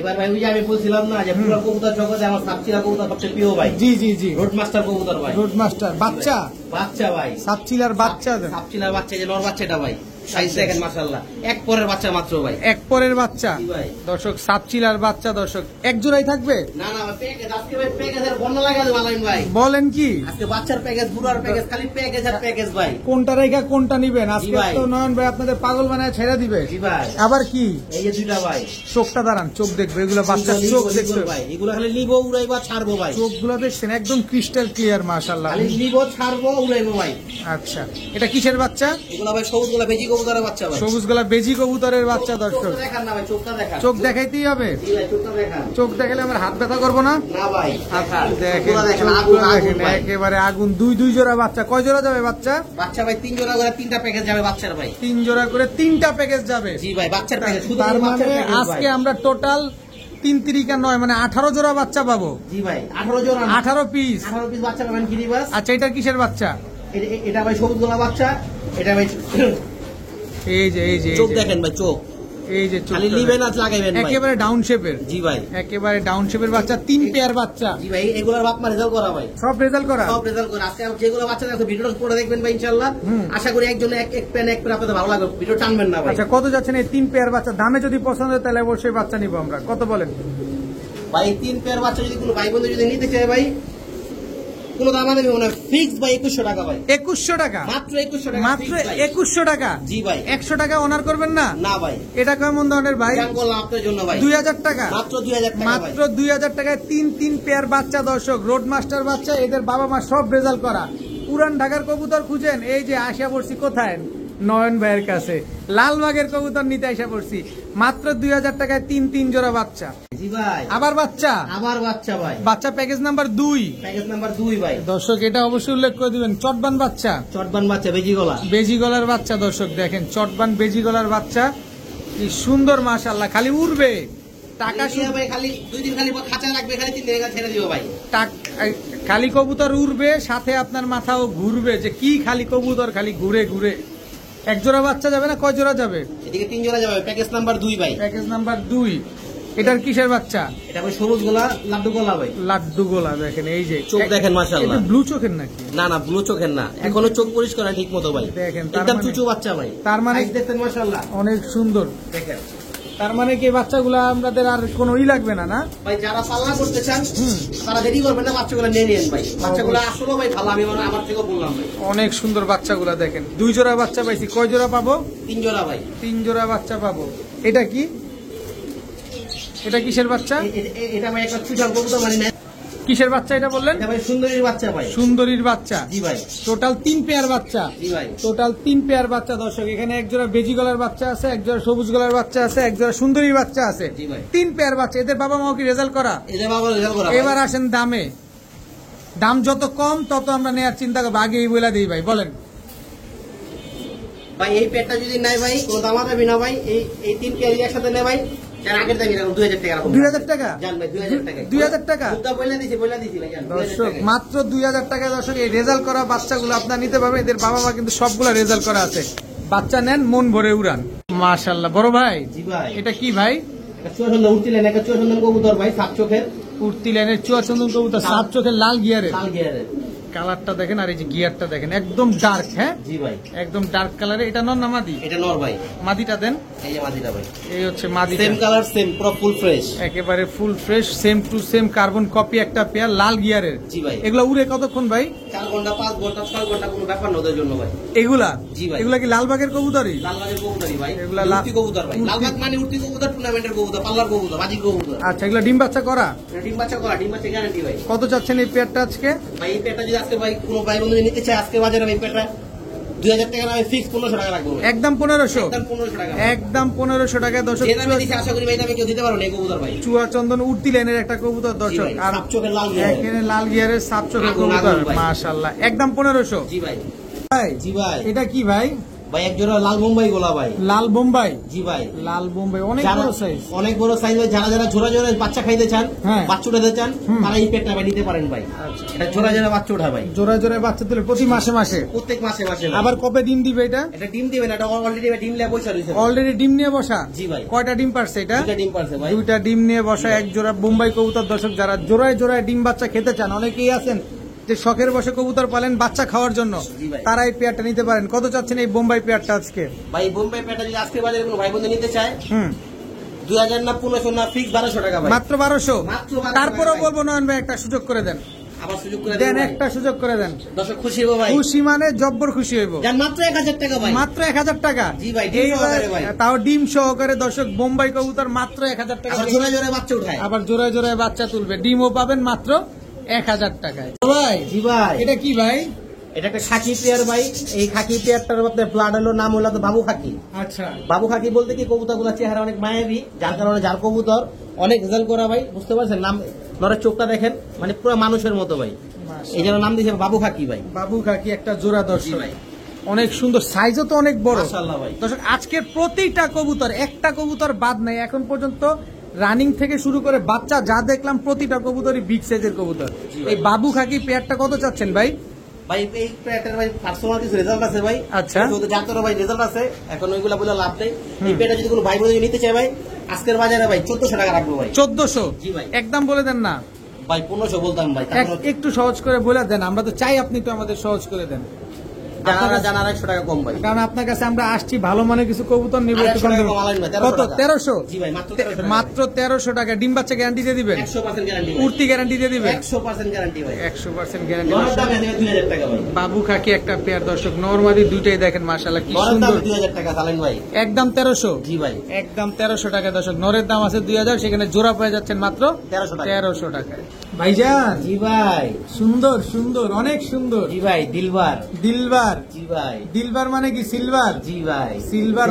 এবার ভাই ওই যে আমি বলছিলাম না যে পুরো কবুতর জগতে আমার সাপচিলা কবুতর সবচেয়ে প্রিয় ভাই। জি জি জি। রোড মাস্টার কবুতর ভাই। রোড মাস্টার বাচ্চা? বাচ্চা ভাই। সাপচিলার বাচ্চা দেন। সাপচিলার বাচ্চা, যে নর বাচ্চাটা ভাই, সাইজ দেখেন মাশাআল্লাহ, এক পরের বাচ্চা মাত্র ভাই। এক পরের বাচ্চা। জি ভাই। দর্শক সাপচিলার বাচ্চা দর্শক এক জোড়াই থাকবে? না না ভাই, প্যাকেজ আজকে ভাই, প্যাকেজের বন্যা লাগাই দেব আলামিন ভাই। বলেন কি? আজকে বাচ্চার প্যাকেজ, বুড়ার প্যাকেজ, খালি প্যাকেজ আর প্যাকেজ ভাই। কোনটা রেখা কোনটা নিবেন আজকে? ভাই। তো নয়ন ভাই আপনাদের পাগল বানায় ছেড়ে দিবে। জি ভাই। আবার কি? এই যে দুইটা ভাই, চোখটা দাঁড়ান, চোখ দেখবে, এগুলো বাচ্চার চোখ দেখবে ভাই, এগুলো খালি নিবো উড়াইবা ছাড়বো ভাই। চোখগুলো দেখছেন একদম ক্রিস্টাল ক্লিয়ার মাশাআল্লাহ। খালি নিবো ছাড়বো উড়াইবো ভাই। আচ্ছা, এটা কিসের বাচ্চা? এগুলো ভাই সবুজ গোলা বেজি কবুতরের বাচ্চা ভাই। সবুজ গলা বেজি কবুতরের বাচ্চা দর্শক। চোখটা দেখান না ভাই, চোখটা দেখান। চোখ দেখাইতেই হবে? জি ভাই, চোখটা দেখান। চোখ দেখালে আমার হাত ব্যথা করবো না? না ভাই, দেখান। দেখেন চোখগুলো দেখেন, চোখগুলো আগুন আগুন দেখেন, ভাই। একেবারে আগুন। 2 জোড়া বাচ্চা। কয় জোড়া যাবে বাচ্চা? বাচ্চা ভাই 3 জোড়া করে 3টা প্যাকেজ যাবে বাচ্চার ভাই। 3 জোড়া করে 3টা প্যাকেজ যাবে। জি ভাই, বাচ্চার প্যাকেজ, শুধু তার বাচ্চার মানে প্যাকেজ আজকে ভাই। আমরা টোটাল 3 তিরিকা 9 মানে 18 জোড়া বাচ্চা পাবো। জি ভাই, 18 জোড়া না, 18 পিস। 18 পিস বাচ্চা পাবেন গিরিবাস। আচ্ছা, এটা কিসের বাচ্চা? এটা ভাই সবুজ গোলা বাচ্চা, এটা ভাই এই যে এই যে চোখ দেখেন ভাই, চোখ এই যে খালি নিবেন আর লাগাইবেন ভাই। একেবারে ডাউন শেপের। জি ভাই, একেবারে ডাউন শেপের বাচ্চা, 3 পেয়ার বাচ্চা। জি ভাই, এগুলোর বাপ মা রেজাল্ট করা ভাই, সব রেজাল্ট করা। সব রেজাল্ট করা। আজকে যেগুলো বাচ্চা আছে ভিডিওটা পড়ে দেখবেন ভাই, ইনশাআল্লাহ আশা করি একজন এক পেন আপনাদের ভালো লাগবে, ভিডিও টানবেন না ভাই। আচ্ছা, কত যাচ্ছেন এই 3 পেয়ার বাচ্চা? দামে যদি পছন্দ হয় তাহলে অবশ্যই বাচ্চা নিব আমরা। কত বলেন ভাই? 3 পেয়ার বাচ্চা যদি কোনো ভাই বন্ধু যদি নিতে চায় ভাই, কোনো দাম দেবে না, ফিক্স ভাই 2100 টাকা ভাই। 2100 টাকা? মাত্র 2100 টাকা, মাত্র 2100 টাকা? জি ভাই। 100 টাকা অনার করবেন না? না ভাই, এটা কেমন ধরনের ভাই? দাম করলাম আপনার জন্য ভাই 2000 টাকা। মাত্র 2000 টাকা ভাই। মাত্র 2000 টাকায় 3 পেয়ার বাচ্চা। দর্শক, রোড মাস্টার বাচ্চা, এদের বাবা মা সব রেজাল্ট করা। পুরান ঢাকার কবুতর খুঁজেন, এই যে আশা পড়ছি কোথায়? নয়ন ভাইয়ের কাছে। লালবাগের কবুতর নিতে আশা পড়ছি। মাত্র 2000 টাকায় 3 জোড়া বাচ্চা। জি ভাই, আবার বাচ্চা? আবার বাচ্চা ভাই, বাচ্চা প্যাকেজ নাম্বার 2। প্যাকেজ নাম্বার 2 ভাই। দর্শক, এটা অবশ্যই উল্লেখ করে দিবেন, চটবান বাচ্চা। চটবান বাচ্চা, বেজি গলা, বেজি গলার বাচ্চা। দর্শক দেখেন, চটবান বেজি গলার বাচ্চা, কি সুন্দর মাশাআল্লাহ। খালি উড়বে, টাকা ভাই, খালি 2 দিন খালি খাঁচা রাখবে, খালি 3 দিন ছেড়ে দিও ভাই। খালি কবুতর উড়বে, সাথে আপনার মাথাও ঘুরবে যে কি খালি কবুতর খালি ঘুরে ঘুরে। এক জোড়া বাচ্চা যাবে না, কয় জোড়া যাবে? এদিকে 3 জোড়া যাবে, প্যাকেজ নাম্বার 2 ভাই। Package number 2। এটার কিসের বাচ্চা? এটা ভাই সবুজ গোলা, লাড্ডু গোলা ভাই। লাড্ডু গোলা। দেখেন এই যে চোখ দেখেন মাশাআল্লাহ, ব্লু চোখের নাকি? না না, ব্লু চোখের না, এখনো চোখ পরিষ্কার ঠিক মতো ভাই। দেখেন, একদম চুচু বাচ্চা ভাই। তার মানে দেখতেন মাশাআল্লাহ, অনেক সুন্দর। দেখেন, তার মানে কি বাচ্চাগুলো আমাদের আর কোনো লাগবে না? না ভাই, যারা পাল্লা করতে চান তারা দেরি করবেন না, বাচ্চাগুলো নিয়ে নিন ভাই। বাচ্চাগুলো আসলে ভাই ভালো, আমি আমার থেকে বললাম ভাই। অনেক সুন্দর বাচ্চাগুলো দেখেন। 2 জোড়া বাচ্চা পাইছি। কয় জোড়া পাবো? 3 জোড়া ভাই। 3 জোড়া বাচ্চা পাবো। এটা কি? এটা কিসের বাচ্চা? এটা ভাই একটা চুটার কবুতর মানে না। কিসের বাচ্চা এটা বললেন? এটা ভাই সুন্দরীর বাচ্চা ভাই। সুন্দরীর বাচ্চা। জি ভাই। টোটাল 3 পেয়ার বাচ্চা। জি ভাই। টোটাল 3 পেয়ার বাচ্চা। দর্শক, এখানে এক জোড়া বেজি গলার বাচ্চা আছে, এক জোড়া সবুজ গলার বাচ্চা আছে, এক জোড়া সুন্দরীর বাচ্চা আছে। জি ভাই। 3 পেয়ার বাচ্চা। এদের বাবা মাও কি রেজাল্ট করা? এদের বাবা রেজাল্ট করা। এবার আসেন দামে। দাম যত কম তত আমরা নেওয়ার চিন্তা করবো। আগে এই বলে দিই ভাই, বলেন ভাই। এই পেটটা যদি নাই ভাই, কোনো দাম দেবে না ভাই। এই 3 পেয়ার একসাথে নেই ভাই, যার আগের দামই রাখুন 2000 টাকা রাখুন। 2000 টাকা? জান ভাই, 2000 টাকা। 2000 টাকা? মুদ্রা বলে দিছি ভাই, জান। দর্শক, মাত্র 2000 টাকা। দর্শক, এই রেজাল্ট করা বাচ্চাগুলো আপনার নিতে পারবেন। এদের বাবা মা কিন্তু সবগুলা রেজাল্ট করা আছে। বাচ্চা নেন, মন ভরে উড়ান। মাশাআল্লাহ। বড় ভাই, জি ভাই। এটা কি ভাই? একটা চুয়াচন্দন উঠছিলেন, একটা চুয়াচন্দন কবুতর ভাই, সাত চোখের। উর্তি লাইনের চুয়াচন্দন কবুতর, 7 চোখের, লাল গিয়ারের। লাল গিয়ারের। কালারটা দেখেন, আর এই যে গিয়ারটা দেখেন, একদম ডার্ক। হ্যাঁ জি ভাই, একদম ডার্ক কালারে। এটা নর না মাদি? এটা নর ভাই। মাদিটা দেন। এই যে মাদিটা ভাই, এই হচ্ছে মাদি। সেম কালার, সেম, পুরো ফুল ফ্রেশ, একেবারে full fresh, same to same carbon copy একটা পেয়ার, লাল গিয়ারের। জি ভাই। এগুলা উড়ে কতক্ষণ ভাই? 4 ঘন্টা, 5 ঘন্টা, 6 ঘন্টা, কোনো ব্যাপার না ওদের জন্য ভাই। এগুলা? জি ভাই। এগুলা কি লালবাগের কবুতরই? লালবাগের কবুতরই ভাই। এগুলা উর্তি কবুতর ভাই। লালবাগ মানে উর্তি কবুতর, টুর্নামেন্টের কবুতর, পাল্লার কবুতর, বাজির কবুতর। আচ্ছা, এগুলা ডিম বাচ্চা করা? ডিম বাচ্চা করা, ডিম বাচ্চা গ্যারান্টি ভাই। কত চাচ্ছেন এই পেয়ারটা আজকে? ভাই এই পেটটা যদি আজকে ভাই কোনো ভাই বন্ধু নিতে চায়, আজকে বাজারে এই পেটটা 2000 টাকা আমি ফিক্স 1500 টাকা রাখবো ভাই। একদম 1500? একদম 1500 টাকা। একদম 1500 টাকায়। দর্শক, যে দামে দিছি আশা করি ভাই দামে কেউ দিতে পারো না এই কবুতর ভাই। চুয়াচন্দন উর্তি লাইনের একটা কবুতর। দর্শক, জি ভাই, আর সাত চোখের লাল গিয়ারের। এখানে লাল গিয়ারের 7 চোখের আগুন, কবুতর। আগুন ভাই। মাশাআল্লাহ, একদম 1500। জি ভাই। ভাই, জি ভাই। এটা কি ভাই? ভাই এক জোড়া লাল বোম্বাই গোলা ভাই। লাল বোম্বাই? জি ভাই। লাল বোম্বাই অনেক যারা- বড় সাইজ। অনেক বড় সাইজ ভাই। যারা যারা ঝোরা ঝোরা বাচ্চা খাইতে চান, হ্যাঁ। বাচ্চা উঠাতে চান, তারা এই পেটটা ভাই নিতে পারেন ভাই। এটা ঝোরা ঝোরা বাচ্চা ওঠা ভাই, জোড়ায় জোড়ায় বাচ্চা তুলে প্রতি মাসে মাসে। প্রত্যেক মাসে মাসে ভাই। আবার কবে ডিম দিবে এটা? এটা ডিম দিবেন, এটা অলরেডি ডিম লেয়া পয়সা রয়েছে। অলরেডি ডিম নিয়ে বসা? জি ভাই। কয়টা ডিম পারছে এটা? 2টা ডিম পারছে ভাই। 2টা ডিম নিয়ে বসা এক জোড়া বোম্বাই কবুতর। দর্শক, যারা জোড়ায় জোড়ায় ডিম বাচ্চা খেতে চান, অনেকেই আছেন যে শখের বসে কবুতর পালেন বাচ্চা খাওয়ার জন্য, জি ভাই। তারা এই পেয়ারটা নিতে পারেন। কত চাচ্ছেন এই বোম্বাই পেয়ারটা আজকে? ভাই বোম্বাই পেটটা যদি আজকে বাজারে কোনো ভাই বন্ধু নিতে চায়, হুম 2000 না 1500 না, ফিক্স 1200 টাকা ভাই। মাত্র 1200? মাত্র 1200 তারপরেও ভাই। বলবো নয়ন ভাই, একটা সুযোগ করে দেন। আবার সুযোগ করে দেন, দেন ভাই। একটা সুযোগ করে দেন। দর্শক খুশি হবে ভাই। খুশি মানে জব্বর খুশি হইব। যান মাত্র 1000 টাকা ভাই। মাত্র 1000 টাকা? জি ভাই, ডিম সহকারে ভাই। তাও ডিম সহকারে। দর্শক, বোম্বাই কবুতর মাত্র 1000 টাকা। আবার ঝোরা ঝোরা বাচ্চা উঠায়। আবার জোড়ায় জোড়ায় বাচ্চা তুলবে, ডিমও পাবেন মাত্র 1000 টাকায়। ভাই, জি ভাই। এটা কি ভাই? এটা একটা খাকি পেয়ার ভাই। এই খাকি পেয়ারটার মধ্যে ব্লাড হলো, নাম হলো তো বাবু খাকি। আচ্ছা, বাবু খাকি বলতে কি, কবুতরগুলোর চেহারা অনেক মায়াবী, যার কারণে যার কবুতর অনেক রেজাল্ট করা ভাই, বুঝতে পারছেন? নাম নরের চোখটা দেখেন, মানে পুরো মানুষের মতো ভাই। এই জন্য নাম দিয়েছে বাবু খাকি ভাই। বাবু খাকি একটা জোড়া। জি দর্শক, ভাই। অনেক সুন্দর, সাইজও তো অনেক বড়। মাশাআল্লাহ ভাই। দর্শক, আজকের প্রতিটা কবুতর, একটা কবুতর বাদ নাই এখন পর্যন্ত। রানিং থেকে শুরু করে বাচ্চা যা দেখলাম, প্রতিটা কবুতরই বিগ সাইজের কবুতর। জি ভাই। এই বাবু খাকি পেয়ারটা কত চাচ্ছেন ভাই? ভাই এই পেটের ভাই পার্সোনাল কিছু রেজাল্ট আছে ভাই। আচ্ছা। তো যার ভাই রেজাল্ট আছে, এখন ওইগুলা বলে লাভ নেই। এই পেটে যদি কোনো ভাই বোন নিতে চায় ভাই, আজকের বাজারে ভাই 1400 টাকা রাখবো ভাই। 1400? জি ভাই। একদম বলে দেন না ভাই 1500 বলতাম ভাই। একটু সহজ করে বলে দেন, আমরা তো চাই আপনি তো আমাদের সহজ করে দেন। জানার 100 টাকা কম ভাই, কারণ আপনার কাছে আমরা আসছি ভালো মানে কিছু কবুতর নিব। আর 100 টাকা কমালেন ভাই, 1300 কত? টাকা। 1300? জি ভাই, মাত্র 1300 টাকা। মাত্র 1300 টাকা। ডিম বাচ্চা গ্যারান্টি দিয়ে দিবেন? 100% গ্যারান্টি। উড়তি গ্যারান্টি দিয়ে দিবেন? 100% গ্যারান্টি ভাই। 100% গ্যারান্টি। নরের দাম আছে 2000 টাকা ভাই। বাবু খাকি একটা পেয়ার দর্শক, নরমাদি দুইটাই দেখেন মাশাআল্লাহ কি নরের দাম সুন্দর। 2000 টাকা চালেন ভাই। একদম 1300? জি ভাই। একদম 1300 টাকা দর্শক। নরের দাম আছে 2000, সেখানে জোড়া পেয়ে যাচ্ছেন মাত্র 1300 টাকা। 1300 টাকায়। ভাইজান জি ভাই। সুন্দর সুন্দর, অনেক সুন্দর। জি ভাই, দিলবার। দিলবার? জি ভাই। দিলবার মানে কি সিলভার? জি ভাই। সিলভার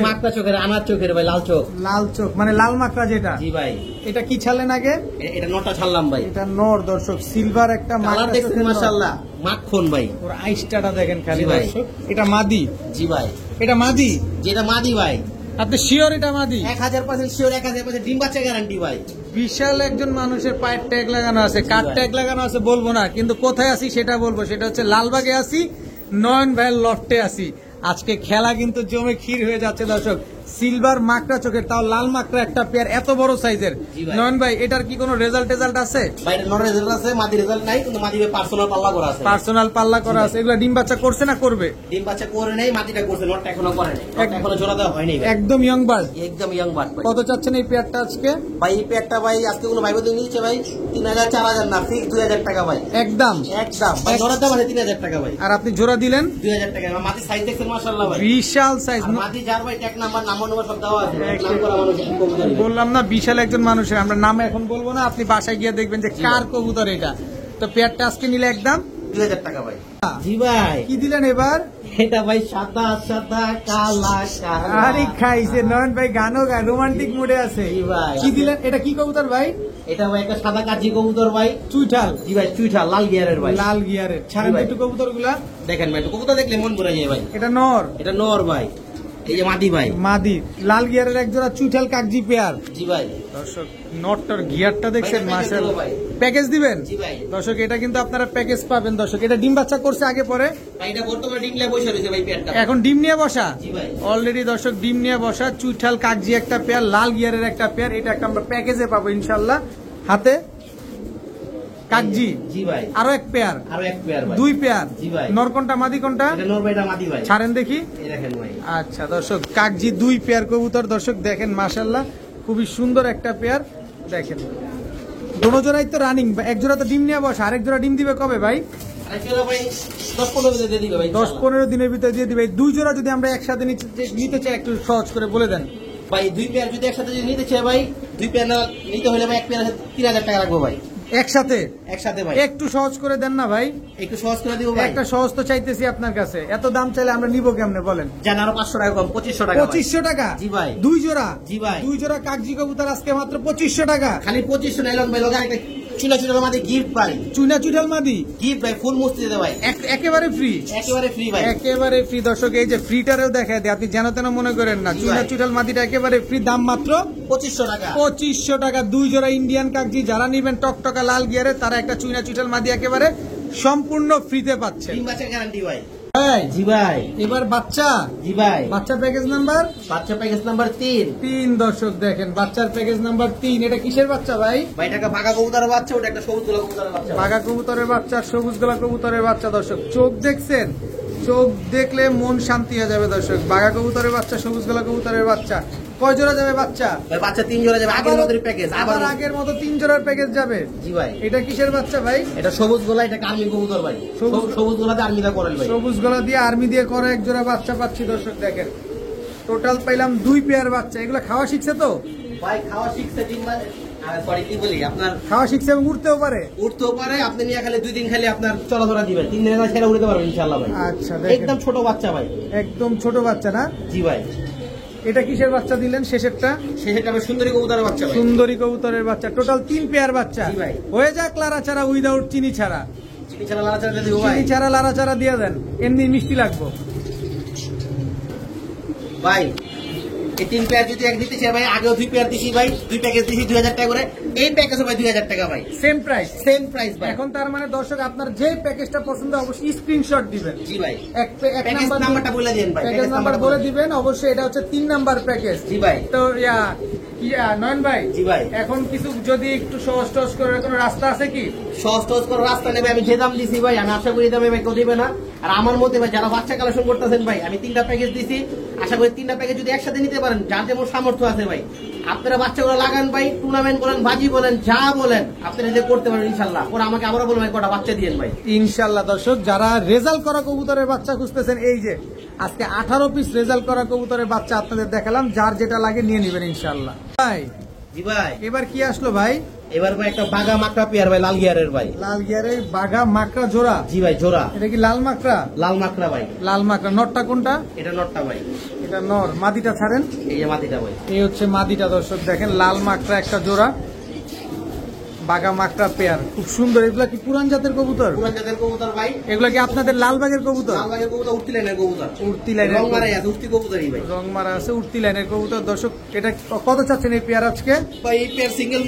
মাকড়া চোখের, আনার চোখের ভাই, লাল চোখ। লাল চোখ মানে লাল মাকড়া যেটা? জি ভাই। এটা কি ছাড়লেন আগে? এটা নটা ছাড়লাম ভাই। এটা নর দর্শক, সিলভার একটা কালার মাকড়া দেখছেন চোখের নর। মাশাআল্লাহ, মাখন ভাই। ওর আইসটাটা দেখেন খালি জি ভাই। দর্শক। এটা মাদি? জি ভাই। এটা মাদি? যেটা মাদি ভাই, আপনি শিওর এটা মাদি? 1000% শিওর, 1000% ডিম বাচ্চা গ্যারান্টি ভাই। বিশাল একজন মানুষের পায়ের ট্যাগ লাগানো আছে, কার ট্যাগ লাগানো আছে বলবো না, কিন্তু কোথায় আছি সেটা বলবো। সেটা হচ্ছে লালবাগে আছি, নয়ন ভাইয়ের লফটে আছি। আজকে খেলা কিন্তু জমে ক্ষীর হয়ে যাচ্ছে দর্শক। সিলভার মাকড়া চোখের, তাও লাল মাকড়া একটা পেয়ার, এত বড় সাইজের। জি ভাই। নয়ন ভাই এটার কি কোনো রেজাল্ট আছে? ভাই এটা নর রেজাল্ট আছে, মাদি রেজাল্ট নাই, কিন্তু মাদি পার্সোনাল পাল্লা করা আছে। পার্সোনাল পাল্লা করা আছে। এগুলা ডিম বাচ্চা করছে না করবে? ডিম বাচ্চা করে নাই, মাদিটা করছে, নরটা এখনো করে নাই। এখনো জোড়া দেওয়া হয়নি ভাই। একদম ইয়ং বার্ড। একদম ইয়াং বাট ভাই। কত চাচ্ছেন এই পেয়ারটা আজকে? ভাই এই পেয়ারটা ভাই আজকে কোনো ভাই বোন নিচ্ছে ভাই 3000 4000 না, ফিক্স 2000 টাকা ভাই। একদম একদম ভাই, নরের দাম আছে 3000 টাকা ভাই। আর আপনি জোড়া দিলেন 2000 টাকা। মাদি সাইজ দেখছেন মাশাআল্লাহ ভাই, বিশাল সাইজ। আর মাদি যার ভাই ট্যাগ নাম্বার সব দেওয়া আছে, নাম করা মানুষ কবুতর। বললাম না বিশাল একজন মানুষের, আমরা নাম এখন বলবো না, আপনি বাসায় গিয়ে দেখবেন যে কার কবুতর এটা। তো পেয়ারটা আজকে নিলে একদম 2000 টাকা ভাই। জি ভাই। কি দিলেন এবার? এটা ভাই সাদা সাদা কালা কালা। আরে খাইছে নয়ন ভাই, গানও গায়, রোমান্টিক মুডে আছে। জি ভাই। কি দিলেন? এটা কি কবুতর ভাই? এটা ভাই একটা সাদা কাজি কবুতর ভাই। চুইঠাল? জি ভাই, চুইঠা লাল গিয়ারের ভাই। লাল গিয়ারের। ছাড়েন ভাই। একটু কবুতর গুলা। দেখেন ভাই, কবুতর দেখলে মন ভরে যায় ভাই। এটা নর? এটা নর ভাই। এই যে মাদি ভাই। মাদি লাল গিয়ারের এক জোড়া চুইঠাল কাকজি পেয়ার। জি ভাই। দর্শক নটটার গিয়ারটা দেখছেন ভাই, প্যাকেজ মাশাআল্লাহ। দেবো ভাই। প্যাকেজ দিবেন? জি ভাই। দর্শক এটা কিন্তু আপনারা প্যাকেজ পাবেন দর্শক। এটা ডিম বাচ্চা করছে আগে পরে? ভাই এটা বর্তমানে ডিমলে বসে রয়েছে ভাই পেয়ারটা। এখন ডিম নিয়ে বসা? জি ভাই। অলরেডি দর্শক ডিম নিয়ে বসা, চুইঠাল কাকজি একটা পেয়ার, লাল গিয়ারের একটা পেয়ার। এটা একটা আমরা প্যাকেজে পাবো ইনশাল্লাহ। হাতে কাকজি জি ভাই। আরো এক পেয়ার, আরো এক পেয়ার ভাই। দুই পেয়ার। জি ভাই। নর কোনটা মাদি কোনটা? এটা নর ভাই, এটা মাদি ভাই। ছাড়েন দেখি। এই দেখেন ভাই। আচ্ছা দর্শক, কাকজি দুই পেয়ার কবুতর দর্শক দেখেন মাশাল্লাহ, খুবই সুন্দর একটা পেয়ার। দেখেন দোনো জোড়াই তো রানিং। এক জোড়া তো ডিম নিয়ে বসা, আরেক জোড়া ডিম দিবে কবে ভাই? আরেকটা ভাই 10-15 দিনে দিয়ে দিবে ভাই। 10-15 দিনের ভিতরে দিয়ে দিবে। দুই জোড়া যদি আমরা একসাথে নিতে চাই, একটু সহজ করে বলে দেন। ভাই দুই পেয়ার যদি একসাথে যদি নিতে চাই ভাই, দুই পেয়ার না নিতে হলে ভাই এক পেয়ার 3000 টাকা রাখবো ভাই। একসাথে? একসাথে ভাই। একটু সহজ করে দেন না ভাই। একটু সহজ করে দিব ভাই। একটা সহজ তো চাইতেছি আপনার কাছে, এত দাম চাইলে আমরা নিবো কেমনে বলেন? জান আরো 500 টাকা কম, 2500 টাকা ভাই। 2500 টাকা? জি ভাই। দুই জোড়া? জি ভাই। দুই জোড়া কাকজি কবুতর আজকে মাত্র 2500 টাকা। খালি 2500 নাইলন ভাই, লগা একটা চুনা চুনার মধ্যে গিফট ভাই। চুনা চুটাল মাদি গিফট ভাই, ফুল মুস্তি দিতে ভাই। একেবারে ফ্রি? একেবারে ফ্রি ভাই। একেবারে ফ্রি দর্শক। এই যে ফ্রিটারেও দেখায় দেয়, আপনি যেন তেন মনে করেন না। জি চুনা ভাই। চুটাল মাদিটা একেবারে ফ্রি, দাম মাত্র 2500 টাকা। 2500 টাকা। দুই জোড়া ইন্ডিয়ান কাকজি, যারা নিবেন টকটকা লাল গিয়ারে, তারা একটা চুনা চুটাল মাদি একেবারে সম্পূর্ণ ফ্রিতে পাচ্ছে। ডিম বাচ্চা গ্যারান্টি ভাই। ভাই জি ভাই। এবার বাচ্চা। জি ভাই। বাচ্চা প্যাকেজ নাম্বার বাচ্চা প্যাকেজ নাম্বার 3। 3 দর্শক দেখেন, বাচ্চার প্যাকেজ নাম্বার 3। এটা কিসের বাচ্চা ভাই? ভাই এটা একটা বাঘা কবুতরের বাচ্চা, ওটা একটা সবুজ গোলা কবুতরের বাচ্চা। বাঘা কবুতরের বাচ্চা, সবুজ গলা কবুতরের বাচ্চা দর্শক। চোখ দেখছেন? চোখ দেখলে মন শান্তি হয়ে যাবে দর্শক। বাঘা কবুতরের বাচ্চা, সবুজ গলা কবুতরের বাচ্চা। কয় জোড়া যাবে বাচ্চা? ভাই বাচ্চা 3 জোড়া যাবে, আগের মতোই প্যাকেজ। আবার আগের মতো 3 জোড়ার প্যাকেজ যাবে? জি ভাই। এটা কিসের বাচ্চা ভাই? এটা সবুজ গোলা, এটা আর্মি কবুতর ভাই। সবুজ গোলাতে আর্মিটা করেন ভাই। সবুজ গলা দিয়ে আর্মি দিয়ে করে এক জোড়া বাচ্চা পাচ্ছি দর্শক দেখেন। টোটাল পাইলাম 2 পেয়ার বাচ্চা। এগুলো খাওয়া শিখছে তো? ভাই খাওয়া শিখছে, ডিম মানে সরি কি বলি, আপনার খাওয়া শিখছে এবং উঠতেও পারে? উঠতেও পারে। আপনি নিয়ে খালি 2 দিন খালি আপনার চলাফেরা দিবেন, 3 দিনের কাছে ছেড়ে উঠতে পারবেন ইনশাআল্লাহ ভাই। আচ্ছা দেখেন, একদম ছোট বাচ্চা ভাই। একদম ছোট বাচ্চা না? জি ভাই। এটা কিসের বাচ্চা দিলেন শেষেরটা? সেটা আমি সুন্দরী কবুতরের বাচ্চা ভাই। সুন্দরী কবুতরের বাচ্চা। টোটাল 3 পেয়ার বাচ্চা। জি ভাই। হয়ে যাক লারা ছাড়া, উইদাউট চিনি ছাড়া। চিনি ছাড়া লাড়া ছাড়া দিব ভাই। চিনি ছাড়া লারা ছাড়া দিয়ে দেন, এমনি মিষ্টি লাগবো ভাই এই 3 পেয়ার যদি এক দিতে চাই ভাই, আগেও 2 পেয়ার দিছি ভাই, 2 প্যাকেজ দিছি 2000 টাকা করে, এই প্যাকেজও ভাই 2000 টাকা ভাই, সেম প্রাইস। সেম প্রাইস ভাই। এখন তার মানে দর্শক আপনার যে প্যাকেজটা পছন্দ অবশ্যই স্ক্রিনশট দিবেন। জি ভাই, এক প্যাকেজ নাম্বারটা বলে দেন ভাই, প্যাকেজ নাম্বার বলে দিবেন অবশ্যই। এটা হচ্ছে 3 নাম্বার প্যাকেজ। জি ভাই। তো নয়ন ভাই, জি ভাই, এখন কিছু যদি একটু সহজ টহজ করার কোনো রাস্তা আছে কি? সহজ টহজ করে রাস্তা নেবে, আমি যে দাম দিছি ভাই, আমি আশা করি দামে ভাই কেউ দিবে না। আর আমার মতে ভাই যারা বাচ্চা কালেকশন করতেছেন ভাই, আমি 3টা প্যাকেজ দিছি, আশা করি 3টা প্যাকেজ যদি একসাথে নিতে পারেন, যার যেমন সামর্থ্য আছে ভাই, আপনারা বাচ্চাগুলো লাগান ভাই, টুর্নামেন্ট বলেন, বাজি বলেন, যা বলেন আপনারা যে করতে পারেন ইনশাল্লাহ। পরে আমাকে আবারও বলবেন ভাই কটা বাচ্চা দিয়েন ভাই। ইনশাল্লাহ দর্শক, যারা রেজাল্ট করা কবুতরের বাচ্চা খুঁজতেছেন, এই যে আজকে 18 পিস রেজাল্ট করা কবুতরের বাচ্চা আপনাদের দেখালাম, যার যেটা লাগে নিয়ে নেবেন ইনশাল্লাহ। ভাই জি ভাই, এবার কি আসলো ভাই? এবার ভাই একটা বাঘা মাকড়া পেয়ার ভাই, লাল গিয়ারের ভাই, লাল গিয়ারের বাঘা মাকড়া জোড়া। জি ভাই, জোড়া। এটা কি লাল মাকড়া? লাল মাকড়া ভাই, লাল মাকড়া। নরটা কোনটা? এটা নটটা ভাই, এটা নর। মাদিটা ছাড়েন, এই যে মাটিটা ভাই, এই হচ্ছে মাদিটা দর্শক দেখেন, লাল মাকড়া একটা জোড়া, বাঘা মাকড়া পেয়ার, খুব সুন্দর। এগুলা কি পুরান জাতের কবুতর? পুরান জাতের কবুতর ভাই। এগুলা কি আপনাদের লালবাগের কবুতর? লালবাগের কবুতর, উঠতি লাইনের কবুতর, উঠতি লাইনের রং মারা আছে, উঠতি কবুতরই ভাই, রং মারা আছে, উঠতি লাইনের কবুতর। দর্শক এটা কত চাচ্ছেন এই পেয়ার আজকে? ভাই এই পেয়ার সিঙ্গেল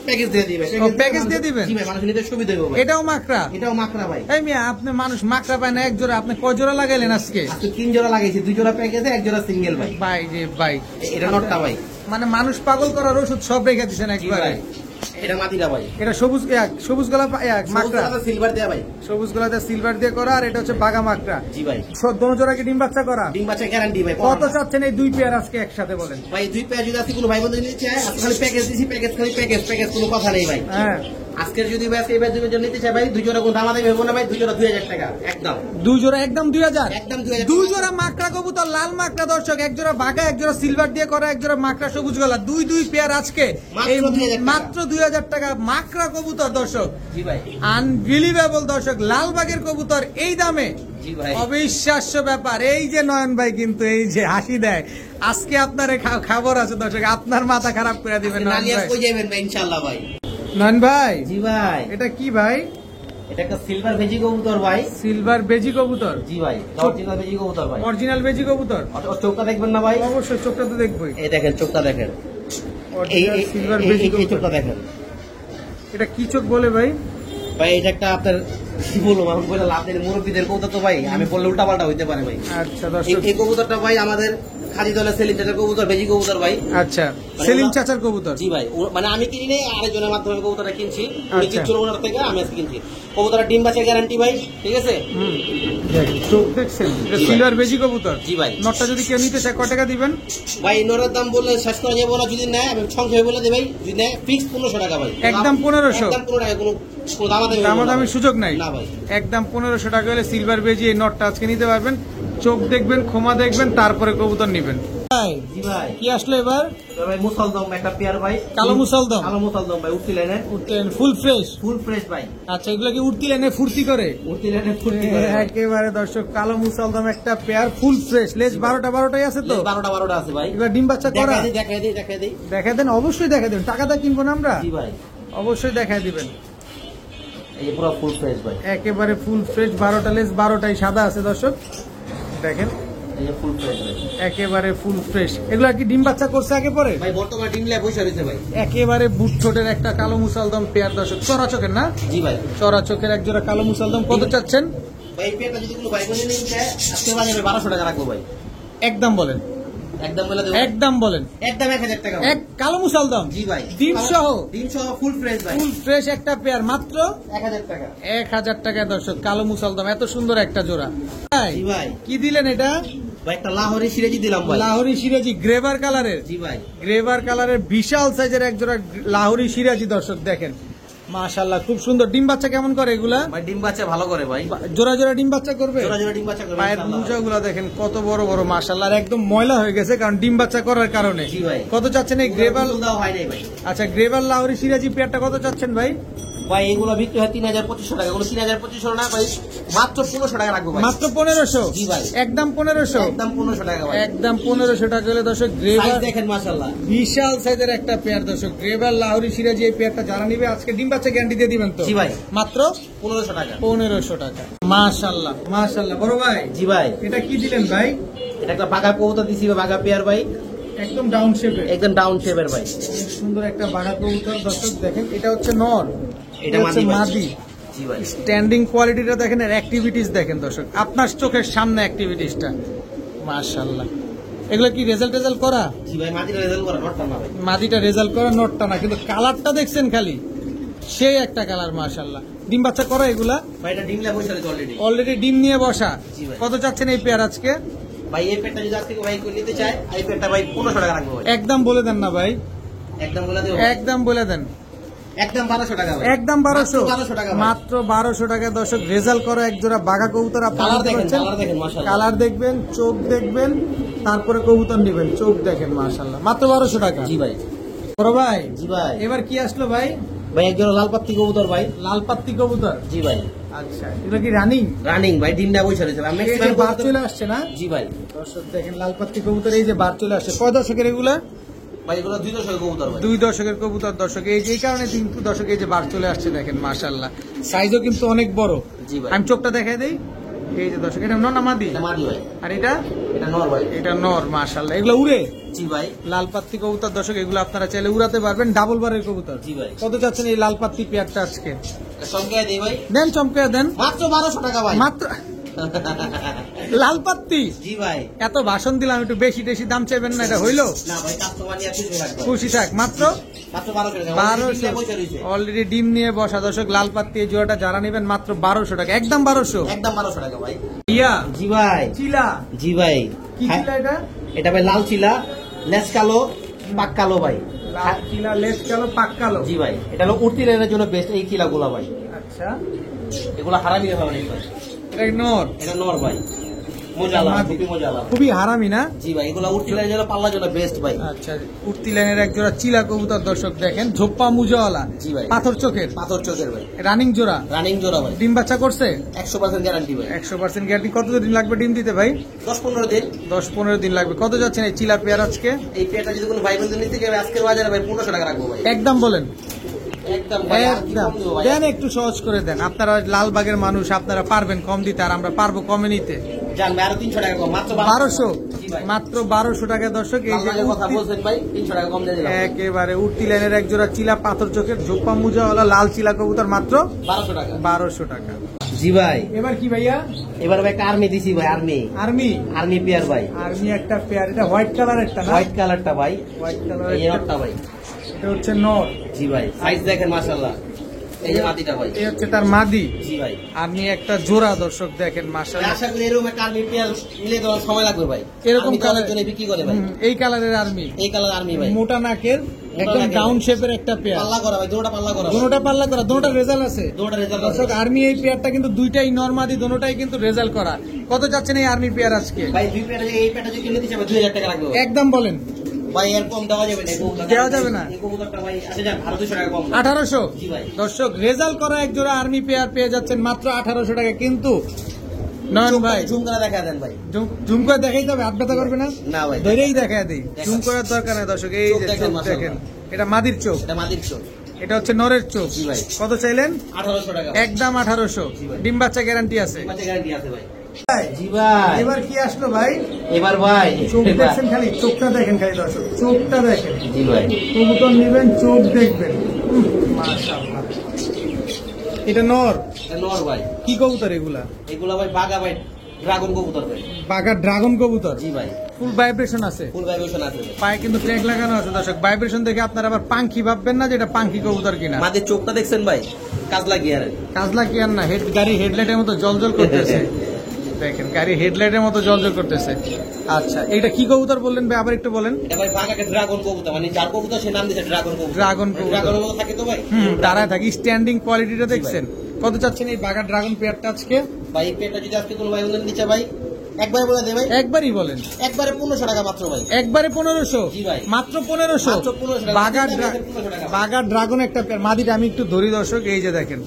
প্যাকেজ দিয়ে দিবেন। প্যাকেজ দিয়ে দিবেন? জি ভাই, মানুষ নিতে সুবিধা হবে ভাই। এটাও মাকড়া? এটাও মাকড়া ভাই। এই মিয়া, আপনি মানুষ মাকড়া পায় না এক জোড়া, আপনি কয় জোড়া লাগাইলেন আজকে? আজকে 3 জোড়া লাগাইছি, 2 জোড়া প্যাকেজে, 1 জোড়া সিঙ্গেল ভাই। ভাই রে ভাই, এটা নটটা ভাই, মানে মানুষ পাগল করার ওষুধ সব রেখে দিচ্ছেন জি একবারে। ভাই। এটা মাটিটা ভাই, এটা সবুজ সবুজ গলা মাকড়া, সিলভার দেয়া ভাই, সবুজ গলাতে সিলভার দিয়ে করা, আর এটা হচ্ছে বাঘা মাকড়া। জি ভাই। দোনো জোড়া কি ডিম বাচ্চা করা? ডিম বাচ্চা গ্যারান্টি ভাই। কত চাচ্ছেন এই 2 পেয়ার আজকে একসাথে বলেন? ভাই 2 পেয়ার যদি আছে কোনো ভাই বন্ধু নিতে চায়, আজকে খালি প্যাকেজ দিছি, প্যাকেজ খালি প্যাকেজ, কোনো কথা নেই ভাই। হ্যাঁ, আজকের যদি ভাই এই ব্যাচ জন্য নিতে চায় ভাই, 2 জোড়া কোন দামা দেবে হবে না ভাই, 2 জোড়া 2000 টাকা একদম। 2 জোড়া একদম 2000? একদম 2000। 2 জোড়া মাকড়া কবুতর, লাল মাকড়া দর্শক, 1 জোড়া বাঘা, 1 জোড়া সিলভার দিয়ে করা, 1 জোড়া মাকড়া সবুজ গলা, 2 পেয়ার আজকে মাত্র 2000 টাকা। মাত্র 2000 টাকা মাকড়া কবুতর দর্শক। জি ভাই, আনবিলিভেবল দর্শক, লালবাগের কবুতর এই দামে, জি ভাই, অবিশ্বাস্য ব্যাপার। এই যে নয়ন ভাই কিন্তু এই যে হাসি দেয়, আজকে আপনার খবর আছে দর্শক, আপনার মাথা খারাপ করে দিবেন নয়ন নালিয়াস ভাই। কই যাবেন ভাই ইনশাআল্লাহ ভাই। নয়ন ভাই, জি ভাই, এটা কি ভাই? এটা একটা সিলভার ভেজি কবুতর ভাই। সিলভার বেজি কবুতর? জি ভাই, অরিজিনাল ভেজি কবুতর ভাই। অরিজিনাল বেজি কবুতর? ওর চোখটা দেখবেন না ভাই? অবশ্যই, চোখটা তো দেখবই। এই দেখেন চোখটা দেখেন, অরিজিনাল সিলভার বেজি এই কবুতর। চোখটা দেখেন এটা কি চোখ বলে ভাই? ভাই। এটা একটা আপনার কি বলবো, আমি বলে লাভ নেই, মুরব্বীদের কবুতর তো ভাই, আমি বললে উল্টা পাল্টা হইতে পারে ভাই। আচ্ছা দর্শক, এই কবুতরটা ভাই আমাদের খাদি দলের সেলিম চাচার কবুতর, ভেজি কবুতর ভাই। আচ্ছা, সেলিম চাচার কবুতর? জি ভাই, মানে আমি কিনি নাই, আরেকজনের মাধ্যমে কবুতরটা কিনছি, আচ্ছা। ওনার থেকে আমি আজকে কিনছি। কবুতরটা ডিম বাচ্চার গ্যারান্টি ভাই, ঠিক আছে? চোখ দেখছেন? এটা জি ভাই। সিলভার বেজি কবুতর? জি ভাই। নটটা যদি কেউ নিতে চায় কয় টাকা দিবেন? ভাই নরের দাম বললে শেষ করা যাবো না, যদি নেয় আমি সংক্ষেপে বলে দিই ভাই, যদি নেয় ফিক্স 1500 টাকা ভাই। একদম 1500? একদম 15 টাকা, কোনো দামাদামি হবে না দামাদামির ভাই। সুযোগ নাই? না ভাই। একদম 1500 টাকা হলে সিলভার বেজি এই নটটা আজকে নিতে পারবেন। চোখ দেখবেন, ক্ষমা দেখবেন, তারপরে কবুতর নিবেন। জি ভাই, কি আসলো এবার? ভাই মুসলদম একটা পেয়ার ভাই, কালো মুসলদম? কালো মুসলদম ভাই, উঠতি লাইনের, ফুল ফ্রেশ? ফুল ফ্রেশ ভাই। আচ্ছা, এগুলো কি উঠতি লাইনে ফুর্তি করে? উঠতি লাইনের ফুর্তি করে ভাই। একেবারে দর্শক, কালো মুসলদম একটা পেয়ার, ফুল ফ্রেশ, লেজ 12টাই আছে তো? 12টা আছে ভাই। এবার ডিম বাচ্চা করা? দেখাই দিই। দেখা দেন, অবশ্যই দেখা দেন, টাকা দিয়ে কিনবো না আমরা? জি ভাই, অবশ্যই দেখাই দিবেন। এই যে পুরো ফুল ফ্রেশ ভাই, একেবারে ফুল ফ্রেশ, 12টা লেজ, 12টাই সাদা আছে দর্শক দেখেন, এই যে ফুল ফ্রেশ ভাই। একেবারে ফুল ফ্রেশ। এগুলা কি ডিম বাচ্চা করছে আগে পরে? ভাই বর্তমানে ডিম লাই বসে রয়েছে ভাই। একেবারে বুট ঠোঁটের একটা কালো মুসলদম পেয়ার দর্শক, চড়া চোখের না? জি ভাই, চড়া চোখের এক জোড়া কালো মুসলদম। কত চাচ্ছেন? ভাই এই পেয়ারটা যদি কোনো ভাই বোন নিতে চায়, আজকে বাজারে 1200 টাকা রাখবো ভাই। একদম বলেন, একদম বলে দেবো, একদম বলেন। একদম 1000 টাকা ভাই। এক কালো মুসলদম? জি ভাই, ডিম সহ? ডিম সহ ফুল ফ্রেশ ভাই, ফুল ফ্রেশ একটা পেয়ার, মাত্র 1000 টাকা। 1000 টাকা দর্শক, কালো মুসলদম, এত সুন্দর একটা জোড়া। জি ভাই, কি দিলেন এটা? ভাই একটা লাহোরি সিরাজি দিলাম ভাই। লাহোরি সিরাজি গ্রেভার কালারের? জি ভাই, গ্রেভার কালারের বিশাল সাইজের এক জোড়া লাহোরি সিরাজি দর্শক দেখেন, মাশাআল্লাহ খুব সুন্দর। ডিম বাচ্চা কেমন করে এগুলা? ভাই ডিম বাচ্চা ভালো করে ভাই, জোড়া জোড়া ডিম বাচ্চা করবে? জোড়া জোড়া ডিম বাচ্চা করবে পায়ের ইনশাআল্লাহ। মুজাগুলা দেখেন কত বড় বড়, মাশাআল্লাহ, আর একদম ময়লা হয়ে গেছে কারণ ডিম বাচ্চা করার কারণে। জি ভাই। কত চাচ্ছেন এই গ্রেভার? দাও হয় নাই ভাই। আচ্ছা, গ্রেভার লাহোরি সিরাজি পেয়ারটা কত চাচ্ছেন ভাই? ভাই এগুলো বিক্রি হয় 3250 টাকা, কোনো 3250 না ভাই, মাত্র 1500 টাকা রাখবো ভাই। মাত্র 1500? জি ভাই, একদম 1500? একদম 1500 টাকা ভাই। একদম 1500 টাকা হলে দর্শক সাইজ গ্রেভার দেখেন মাশাআল্লাহ, বিশাল সাইজের একটা পেয়ার দর্শক, গ্রেভার লাহোরি সিরাজি এই পেয়ারটা যারা নিবে আজকে ডিম বাচ্চা গ্যারান্টি দিয়ে দিবেন তো? জি ভাই, মাত্র 1500 টাকা। 1500 টাকা। মাশাআল্লাহ মাশাআল্লাহ। বড় ভাই, জি ভাই, এটা কি দিলেন ভাই? এটা একটা বাঘা কবুতর দিছি, বাঘা পেয়ার ভাই। একদম ডাউন শেপে, একদম ডাউন শেপের ভাই। সুন্দর একটা বাঘা কবুতর দর্শক দেখেন। এটা হচ্ছে নর, এটা হচ্ছে মাদি ভাই। মাদি। জি ভাই। স্ট্যান্ডিং কোয়ালিটিটা দেখেন, আর অ্যাক্টিভিটিস দেখেন দর্শক, আপনার চোখের সামনে অ্যাক্টিভিটিসটা মাশাআল্লাহ। এগুলো কি রেজাল্ট করা? জি ভাই, মাদিটা রেজাল্ট করা, নটটা না ভাই। মাদিটা রেজাল্ট করা, নটটা না, কিন্তু কালারটা দেখছেন খালি সেই একটা কালার মাশাআল্লাহ। ডিম বাচ্চা করা এগুলা? ভাই এটা ডিম লেবু চলে অলরেডি। অলরেডি ডিম নিয়ে বসা। জি ভাই। কত চাচ্ছেন এই পেয়ার আজকে? ভাই এই পেটটা যদি আজকে ভাই কেউ নিতে চায়, এই পেটটা ভাই 1500 টাকা রাখবো ভাই। একদম বলে দেন না ভাই, একদম বলে দেব, একদম বলে দেন, একদম 1200 টাকা ভাই। একদম 1200 1200 টাকা ভাই। মাত্র 1200 টাকা দর্শক। রেজাল্ট করা এক জোড়া বাঘা কবুতর আপনারা কালার দেখতে দেখেন, পাচ্ছেন। কালার দেখেন মাশাআল্লাহ। কালার দেখবেন, চোখ দেখবেন, তারপরে কবুতর নেবেন, চোখ দেখেন মাশাআল্লাহ। মাত্র 1200 টাকা। জি ভাই। বড় ভাই, জি ভাই। এবার কি আসলো ভাই? ভাই একজন লাল পাত্তি কবুতর ভাই। লাল পাত্তি কবুতর। জি ভাই। আচ্ছা, এগুলো কি রানিং? রানিং ভাই, ডিম না বসে রয়েছে। আমি বার চলে আসছে না? জি ভাই। দর্শক দেখেন লাল পাত্তি কবুতর, এই যে বার চলে আসছে। কয় দর্শকের এগুলা? ভাই এগুলো 200 কবুতর ভাই। 2 দর্শকের কবুতর দর্শক। এই কারণে কিন্তু দর্শক এই যে বার চলে আসছে দেখেন মাশাআল্লাহ। সাইজও কিন্তু অনেক বড়। জি ভাই। আমি চোখটা দেখাই দেই। এই যে দর্শক, এটা নর না মাদি? এটা মাদি ভাই। আর এটা? এটা নর ভাই। এটা নর মাশাআল্লাহ। এগুলো উড়ে? জি ভাই। লাল পাত্তি কবুতর দর্শক, এগুলো আপনারা চাইলে উড়াতে পারবেন। ডাবল বারের কবুতর। জি ভাই। কত চাচ্ছেন এই লাল পাত্তি পেয়ারটা আজকে? সংখ্যা দেই ভাই। দেন, চমকে দেন। মাত্র 1200 টাকা ভাই। মাত্র লাল পাত্তি। জি ভাই। এত ভাষণ দিলাম, একটু বেশি বেশি দাম চাইবেন না, এটা হইলো? না ভাই, কাস্টমার নিয়ে খুশি রাখবে। খুশি থাক। মাত্র মাত্র 1200 টাকা। 1200। অলরেডি ডিম নিয়ে বসা দর্শক, লাল পাত্তি এই জোড়াটা যারা নেবেন মাত্র 1200 টাকা, একদম 1200। একদম 1200 টাকা ভাই। ইয়া জি ভাই। চিলা। জি ভাই। কি চিলা এটা? এটা ভাই লাল চিলা, লেস কালো, পাক কালো ভাই। লাল চিলা, লেজ কালো, পাক কালো। জি ভাই। এটা হলো উঠতি লাইনের জন্য বেস্ট এই চিলাগুলা ভাই। আচ্ছা, এগুলা হারামি হবে না ভাই। এটা নর? এটা নর ভাই। মজালা, খুবই মজালা। খুবই হারামি না? জি ভাই, এগুলা উঠতি লাইনের জন্য পাল্লার জন্য বেস্ট ভাই। আচ্ছা, উঠতি লাইনের এক জোড়া চিলা কবুতর দর্শক দেখেন, ঝোপ্পা মুজাওয়ালা, জি ভাই। পাথর চোখের, পাথর চোখের ভাই। রানিং জোড়া, রানিং জোড়া ভাই। ডিম বাচ্চা করছে? 100% গ্যারান্টি ভাই। 100% গ্যারান্টি। কত দিন লাগবে ডিম দিতে ভাই? 10-15 দিন। 10-15 দিন লাগবে। কত যাচ্ছেন এই চিলা পেয়ার আজকে? এই পেয়ারটা যদি কোনো ভাই বন্ধু নিতে গেলে আজকের বাজারে ভাই 1500 টাকা রাখবো ভাই। একদম বলেন, একদম ভাই। আর কি একদম কম দেবো ভাই? দেন, একটু সহজ করে দেন। আপনারা লালবাগের মানুষ, আপনারা পারবেন কম দিতে, আর আমরা পারবো কমে নিতে। জান ভাই, আরো 300 টাকা কম, মাত্র 1200। জি ভাই। মাত্র 1200 টাকা দর্শক। এই যে লাল কথা বলছেন ভাই, 300 টাকা কম দিয়ে দিলাম। একেবারে উঠতি লাইনের এক জোড়া চিলা পাথর চোখের ঝোপ্পা মুজাওয়ালা লাল চিলা কবুতর মাত্র 1200 টাকা। 1200 টাকা। জি ভাই। এবার কি ভাইয়া? এবার ভাই একটা আর্মি দিছি ভাই, আর্মি। আর্মি? আর্মি পেয়ার ভাই। আর্মি একটা পেয়ার। এটা হোয়াইট কালার একটা না? হোয়াইট কালারটা ভাই। হোয়াইট কালার এই নটটা ভাই। এটা হচ্ছে নর। জি ভাই। সাইজ দেখেন মাশাআল্লাহ। এই যে মাটিটা ভাই। এই হচ্ছে তার মাদি। জি ভাই। আর্মি একটা জোড়া দর্শক দেখেন মাশাআল্লাহ। আশা করি এরকম একটা আর্মি পেয়ার মিলে দেওয়ার সময় লাগবে ভাই। এরকম আমি তো কালার অনেক জনে বিক্রি করে ভাই। এই কালারের আর্মি, এই কালার আর্মি ভাই। মোটা নাকের, একদম নাকের। ডাউন শেপের একটা পেয়ার। পাল্লা করা ভাই, দুটোটা পাল্লা করা ভাই। দোনোটা পাল্লা করা, দোনোটা রেজাল্ট আছে। দুটোটা রেজাল্ট আছে। দর্শক আর্মি এই পেয়ারটা কিন্তু দুইটাই নরমাদি, দোনোটাই কিন্তু রেজাল্ট করা। কত যাচ্ছেন এই আর্মি পেয়ার আজকে? ভাই দুই পেয়ার, এই পেয়ারটা যদি নিতে চাবে 2000 টাকা লাগবে ভাই। একদম বলেন। ভাই এর কম দেওয়া যাবে না, এই কবুতরটা। দেওয়া যাবে না? এই কবুতরটা ভাই আচ্ছা যান, আরো 200 টাকা কম। 1800। জি ভাই। দর্শক রেজাল্ট করা এক জোড়া আর্মি পেয়ার পেয়ে যাচ্ছেন মাত্র 1800 টাকা। কিন্তু নয়ন ভাই, জুম করে দেখা দেন ভাই। জুম করে দেখাই যাবে, হাত ব্যথা করবে না? না ভাই। ধরেই দেখা দেই, দেখা। জুম করার দরকার নেই দর্শক। এই চোখ যে দেখেন চোখ মাশাআল্লাহ। দেখেন, এটা মাদির চোখ, এটা মাদির চোখ। এটা হচ্ছে নরের চোখ। জি ভাই। কত চাইলেন? 1800 টাকা। একদম 1800। জি ভাই। ডিম বাচ্চা গ্যারান্টি আছে। বাচ্চা গ্যারান্টি আছে ভাই। ভাই, জি ভাই। এবার কি আসলো ভাই? এবার ভাই চোখ দেখছেন খালি, চোখটা দেখেন খালি দর্শক, চোখটা দেখেন। জি ভাই। কবুতর নেবেন, চোখ দেখবেন। মাশাআল্লাহ। এটা নর? এটা নর ভাই। কি কবুতর এগুলা? এগুলা ভাই বাগা ভাই, ড্রাগন কবুতর ভাই। বাঘা ড্রাগন কবুতর। জি ভাই। ফুল ভাইব্রেশন আছে, ফুল ভাইব্রেশন আছে ভাই। পায়ে কিন্তু ট্যাগ লাগানো আছে দর্শক। ভাইব্রেশন দেখে আপনারা আবার পাঙ্খি ভাববেন না যে এটা পাঙ্খি কবুতর কিনা। মাদের চোখটা দেখছেন ভাই, কাজ লাগিয়ে আর কাজলা কি আর না, গাড়ি হেডলাইটের মতো জলজল করতেছে। দেখেন গাড়ি হেডলাইটের মতো জলজল করতেছে। আচ্ছা, এটা কি কবুতর বললেন ভাই, আবার একটু বলেন। এটা ভাই বাগাকে ড্রাগন কবুতর, মানে যার কবুতর সে নাম দিয়েছে ড্রাগন কবুতর। ড্রাগন কবুতর। ড্রাগনের মতো থাকে তো ভাই। দাঁড়ায় থাকি, স্ট্যান্ডিং কোয়ালিটিটা দেখছেন। কত চাচ্ছেন এই বাঘা ড্রাগন পেয়ারটা আজকে? ভাই এই পেটটা যদি আজকে কোনো ভাই বলেন দিচ্ছে ভাই, একবারে বলে দে ভাই। একবারই বলেন। একবারে 1500 টাকা মাত্র ভাই। একবারে 1500? জি ভাই। মাত্র 1500? মাত্র 1500 টাকা। বাঘা 1500 টাকা। বাঘা ড্রাগন একটা পেয়ার। মাদিটা আমি একটু ধরি দর্শক, এই যে দেখেন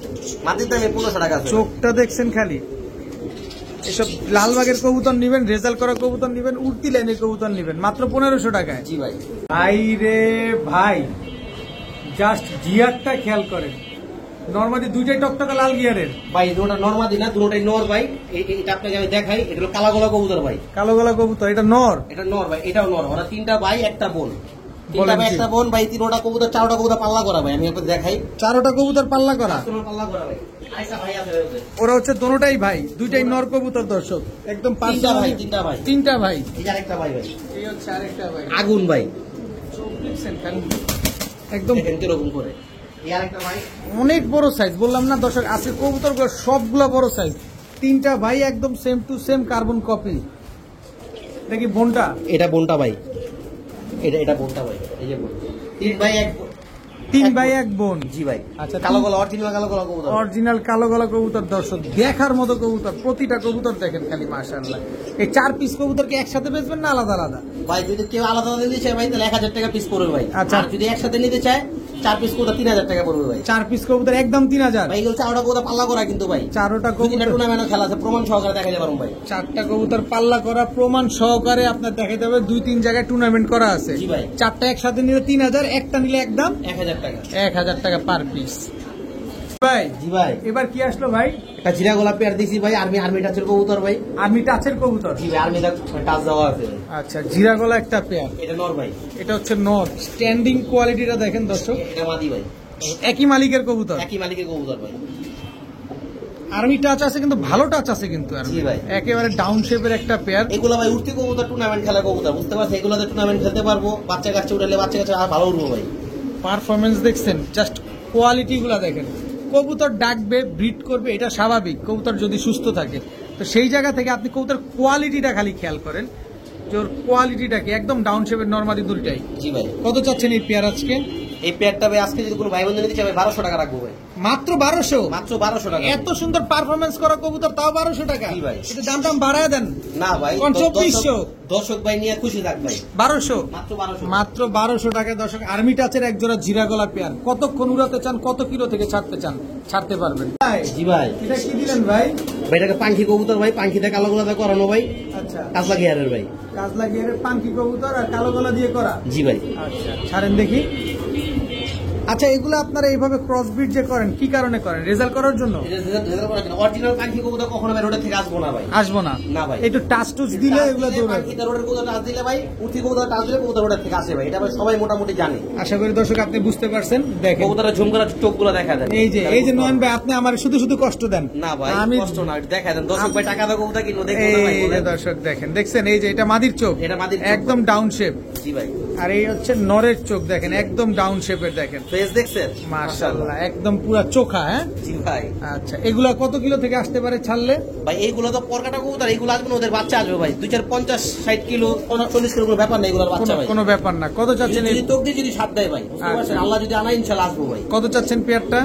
মাটির দামে 1500 টাকা আছে। চোখটা দেখছেন খালি। এসব লালবাগের কবুতর নিবেন, রেজাল্ট করা কবুতর নিবেন, উড়তি লাইনের কবুতর নিবেন মাত্র 1500 টাকায়। জি ভাই। ভাই রে ভাই, জাস্ট জিয়ারটা খেয়াল করেন। নরমাদি দুইটাই টকটকা লাল গিয়ারের। ভাই দুটোটা নরমাদি না, দুটোটাই নর ভাই। এটা আপনাকে আমি দেখাই, এটা হলো কালা গলা কবুতর ভাই। কালো গলা কবুতর, এটা নর। এটা নর ভাই, এটাও নর। ওরা 3টা ভাই, একটা বোন। 3টা বলেন ভাই, কি? একটা বোন ভাই। 3টা কবুতর, 4টা কবুতর পাল্লা করা ভাই। আমি আপনাকে দেখাই, 4টা কবুতর পাল্লা করা। পাল্লা করা ভাই। আরেকটা ভাই আছে ওদের। ওরা হচ্ছে দুটোটাই ভাই, দুইটাই নর কবুতর দর্শক, একদম 3টা ভাই, 3টা ভাই। 3টা ভাই। এই যে আরেকটা ভাই ভাই, এই হচ্ছে আরেকটা ভাই, আগুন ভাই। একদম দেখেন কিরকম করে। এই আরেকটা ভাই, অনেক বড় সাইজ, বললাম না দর্শক, আজকে কবুতরগুলো সবগুলো বড় সাইজ। 3টা ভাই একদম same to same carbon copy. দেখি বোনটা, এটা বোনটা ভাই। এটা বোনটা ভাই, এই যে বোন। 3 ভাই 1 বোন। 3 ভাই 1 বোন। জি ভাই। আচ্ছা, কালো গলা, অরিজিনাল কালো গলা কবুতর। অরিজিনাল কালো গলা কবুতর দর্শক, দেখার মতো কবুতর, প্রতিটা কবুতর দেখেন খালি মাশাআল্লাহ। এই 4 পিস কবুতরকে একসাথে বেচবেন না আলাদা আলাদা? ভাই যদি কেউ আলাদা আলাদা নিতে চায় ভাই, তাহলে 1000 টাকা পিস পড়বে ভাই। আচ্ছা। আর যদি একসাথে নিতে চায় 4 পিস কবুতর 3000 টাকা পড়বে ভাই। 4 পিস কবুতর একদম 3000। ভাই এগুলো 4টা কবুতর পাল্লা করা কিন্তু ভাই। 4টা দুদিনের কবুতর, টুর্নামেন্টও খেলা আছে, প্রমাণ সহকারে দেখা যাবে ভাই। 4টা কবুতর পাল্লা করা প্রমাণ সহকারে আপনার দেখা যাবে 2-3 জায়গায় টুর্নামেন্ট করা আছে। জি ভাই। 4টা একসাথে নিলে 3000, একটা নিলে একদম 1000 টাকা। 1000 টাকা পার পিস। ভাই জি ভাই। এবার কি আসলো ভাই? একটা জিরা গোলাপ পেয়ার দিছি ভাই, আর্মি টাচের কবুতর ভাই। আর্মি টাচের কবুতর। জি ভাই, আর্মি টাচ দেওয়া আছে। আচ্ছা, জিরা গলা একটা পেয়ার। এটা নর ভাই। এটা হচ্ছে নট, স্ট্যান্ডিং কোয়ালিটিটা দেখেন দর্শক, এটা মাদি ভাই। একই মালিকের কবুতর। একই মালিকের কবুতর ভাই। আর্মি টাচ আছে কিন্তু ভালো টাচ আছে কিন্তু জি ভাই। একেবারে ডাউন শেপের একটা পেয়ার। এগুলো ভাই উঠতি কবুতর, টুর্নামেন্ট খেলা কবুতর, বুঝতে পারছেন? এগুলোতে টুর্নামেন্ট খেলতে পারবো, বাচ্চা কাচ্চা উঠালে বাচ্চা কাচ্চা আর ভালো উঠবো ভাই। পারফরমেন্স দেখছেন, জাস্ট কোয়ালিটি গুলা দেখেন। কবুতর ডাকবে, ব্রিড করবে, এটা স্বাভাবিক কবুতর যদি সুস্থ থাকে। তো সেই জায়গা থেকে আপনি কবুতর কোয়ালিটিটা খালি খেয়াল করেন, যে ওর কোয়ালিটিটা কি, একদম ডাউন শেপের নরমালি দুইটাই। জি ভাই। কত চাচ্ছেন এই পেয়ার আজকে? এই পেয়ারটা ভাই আজকে যদি কোনো ভাই বন্ধু নিতে চাই ভাই 1200 টাকা রাখবো ভাই। মাত্র 1200? মাত্র 1200 টাকা। এত সুন্দর পারফরমেন্স করা কবুতর, তাও 1200 টাকা? জি ভাই। এটা দাম বাড়ায় দেন। না ভাই, কোন 2400? দর্শক ভাই নিয়ে খুশি থাক ভাই। 1200? মাত্র 1200। মাত্র 1200 টাকায় দর্শক আর্মি টাচের এক জোড়া জিরা গলা পেয়ার। কতক্ষণ উড়াতে চান, কত কিলো থেকে ছাড়তে চান, ছাড়তে পারবেন। জি ভাই। এটা কি দিলেন ভাই? ভাই এটাকে পাখি কবুতর ভাই, পাখিতে কালো গোলাতে করানো ভাই, আচ্ছা, কাজলা গিয়ারের ভাই। কাজলা গিয়ারের পাঙ্কি কবুতর আর কালো গলা দিয়ে করা। জি ভাই। আচ্ছা, ছাড়েন দেখি। আচ্ছা, এগুলো আপনারা এইভাবে ক্রস ব্রিড যে করেন, কি কারণে করেন? রেজাল্ট করার জন্য? অরিজিনাল পাখি কবুতর কখনো ভাই রোডের থেকে আসবো না ভাই। আসবো না? না ভাই। একটু টাচ টুচ দিলে এগুলো দৌড়াবে। পাখিতে রোডের কবুতর টাচ দিলে ভাই, উঠতি কবুতর টাচ দিলে কবুতর রোডের থেকে আসে ভাই। এটা ভাই সবাই মোটামুটি জানে। আশা করি দর্শক আপনি বুঝতে পারছেন। দেখেন কবুতরের ঝুমকরা চোখগুলো দেখা যায়। এই যে নয়ন ভাই, আপনি আমার শুধু শুধু কষ্ট দেন। না ভাই, আমি কষ্ট না, দেখা দেন। দর্শক ভাই টাকা দাও কবুতর কিনবো, দেখবো না ভাই এই যে বলেন। দর্শক দেখেন, দেখছেন এই যে এটা মাদির চোখ, এটা মাদির চোখ একদম ডাউন শেপ। জি ভাই। আর এই হচ্ছে নরের চোখ, দেখেন একদম ডাউন শেপের। দেখেন ফেস দেখছেন? মাশাআল্লাহ, একদম পুরো চোখা। হ্যাঁ জি ভাই। আচ্ছা, এগুলা কত কিলো থেকে আসতে পারে ছাড়লে? ভাই এইগুলো তো পরকাটা কবুতর, এইগুলো আসবে না, ওদের বাচ্চা আসবে ভাই 250-60 কিলো 40 কিলো কোনো ব্যাপার নেই এগুলোর বাচ্চা ভাই। কোনো ব্যাপার না। কত চাচ্ছেন? যদি তোক দিয়ে যদি সাথ দেয় ভাই, বুঝতে পারছেন? আল্লাহ যদি আনা ইনশাআল্লাহ আসবো ভাই। কত চাচ্ছেন পেয়ারটা?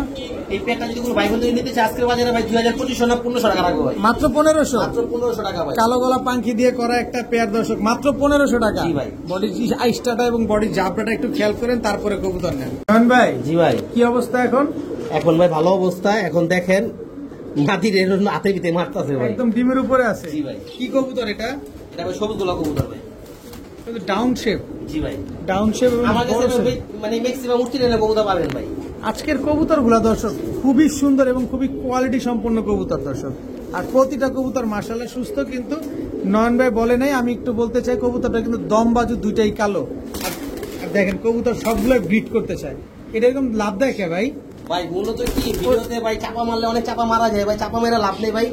এই পেয়ারটা যদি কোনো ভাই বন্ধু নিতে চায় আজকের বাজারে ভাই 2500 না 1500 টাকা রাখবো ভাই। মাত্র 1500? মাত্র 1500 টাকা ভাই। কালো গলা পাঙ্খি দিয়ে করা একটা পেয়ার দর্শক, মাত্র 1500 টাকা। জি ভাই। বডি আইসটাটা এবং বডি জাবড়াটা একটু খেয়াল করেন, তারপরে কবুতর নেন। রহমান ভাই, জি ভাই। কি অবস্থা এখন? এখন ভাই ভালো অবস্থা। এখন দেখেন মাটির হাতে পিতে মারতেছে ভাই, একদম ডিমের উপরে আছে। জি ভাই। কি কবুতর এটা? এটা ভাই সবুজ গোলা কবুতর ভাই। Down shape. জি ভাই। ডাউন শেপ এবং আমার বড় কাছে shape। মানে ম্যাক্সিমাম উঠতে নিলে কবুতর পাবেন ভাই। আজকের কবুতর গুলা দর্শক খুবই সুন্দর এবং খুবই কোয়ালিটি সম্পন্ন কবুতর দর্শক। আর প্রতিটা কবুতর মাশাআল্লাহ সুস্থ। কিন্তু নয়ন ভাই বলে নাই, আমি একটু বলতে চাই, কবুতরটা কিন্তু দম বাজু দুইটাই কালো। আর দেখেন কবুতর সবগুলো ব্রিড করতে চায়। এটা একদম লাভ দেয় কে ভাই? ভাই মূলত কি ভিডিওতে ভাই চাপা মারলে অনেক চাপা মারা যায় ভাই, চাপা মেরে লাভ নেই ভাই।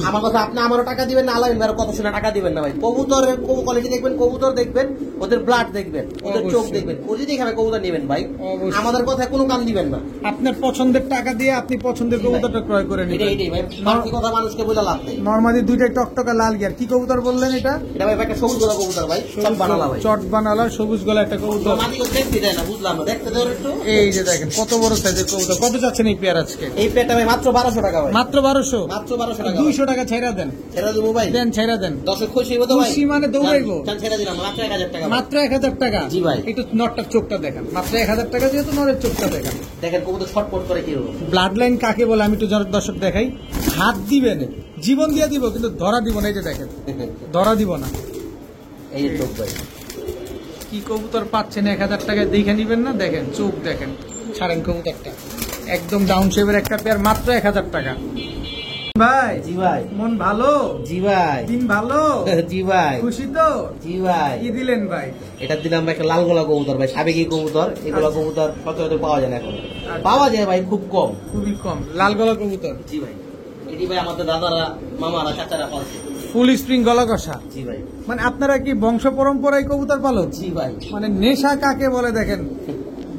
আমার কথা, আপনি আমারও টাকা দিবেন না, আলামিন ভাইয়ের কত শুনে টাকা দিবেন না ভাই। কবুতরের কোয়ালিটি দেখবেন, কবুতর দেখবেন, ওদের ব্লাড দেখবেন, ওদের চোখ অবশ্যই। দেখবেন, ও যদি এখানে কবুতর নেবেন ভাই, অবশ্যই। আমাদের কথায় কোনো কান দিবেন না। আপনার পছন্দের টাকা দিয়ে আপনি পছন্দের কবুতরটা ক্রয় করে এটাই নেবেন। এটাই ভাই, মানুষের কথা মানুষকে বলে লাভ নেই। নরমালি দুইটাই টকটকা লাল গিয়ার। কি কবুতর বললেন এটা? এটা ভাই একটা সবুজ গোলা কবুতর ভাই, সব বানালা ভাই। চট বানালা সবুজ গলা একটা কবুতর। মাটি করে দেখতে দেয় না, বুঝলাম না, দেখতে দেওয়ার একটু। এই যে দেখেন কত বড় সাইজের কবুতর। কত চাচ্ছেন এই পেয়ার আজকে? এই পেটটা ভাই মাত্র 1200 টাকা ভাই। মাত্র 1200? মাত্র 1200 টাকা। 200 টাকা ছাইরা দেন। ছেড়ে দেবো ভাই, দেন, ছাইরা দেন। দর্শক খুশি হইব তো ভাই? খুশি মানে দৌড়াইবো। ছেড়ে দিলাম মাত্র 1000 টাকা ভাই। মাত্র 1000 টাকা? জি ভাই। একটু নটটার চোখটা দেখান। মাত্র 1000 টাকা যেহেতু নরের চোখটা দেখান। দেখেন কবুতর ছটফট করে কি হলো। ব্লাড লাইন কাকে বলে আমি একটু দর্শক দেখাই। হাত দিবেন, জীবন দিয়ে দিব, কিন্তু ধরা দিব না। এই যে দেখেন, ধরা দিব না। এই যে চোখ ভাই। কি কবুতর পাচ্ছেন 1000 টাকায় দেখে নিবেন না? দেখেন চোখ দেখেন। ছাড়েন কবুতরটা, একদম ডাউন শেপের একটা পেয়ার, মাত্র 1000 টাকা। ভাই জি ভাই, মন ভালো? জি ভাই, দিন ভালো? জি ভাই, খুশি তো? জি ভাই। কি দিলেন ভাই? এটা দিলাম ভাই একটা লাল গোলা কবুতর ভাই, সাবেকি কবুতর। এগুলো কবুতর সচরাচর পাওয়া যায় না এখন, পাওয়া যায় ভাই খুব কম, খুবই কম। লাল গলা কবুতর। জি ভাই। এটি ভাই আমাদের দাদারা, মামারা, চাচারা পালছে। ফুল স্প্রিং গলা কষা। জি ভাই, মানে আপনারা কি বংশ পরম্পরায় কবুতর পালক? জি ভাই। মানে নেশা কাকে বলে দেখেন,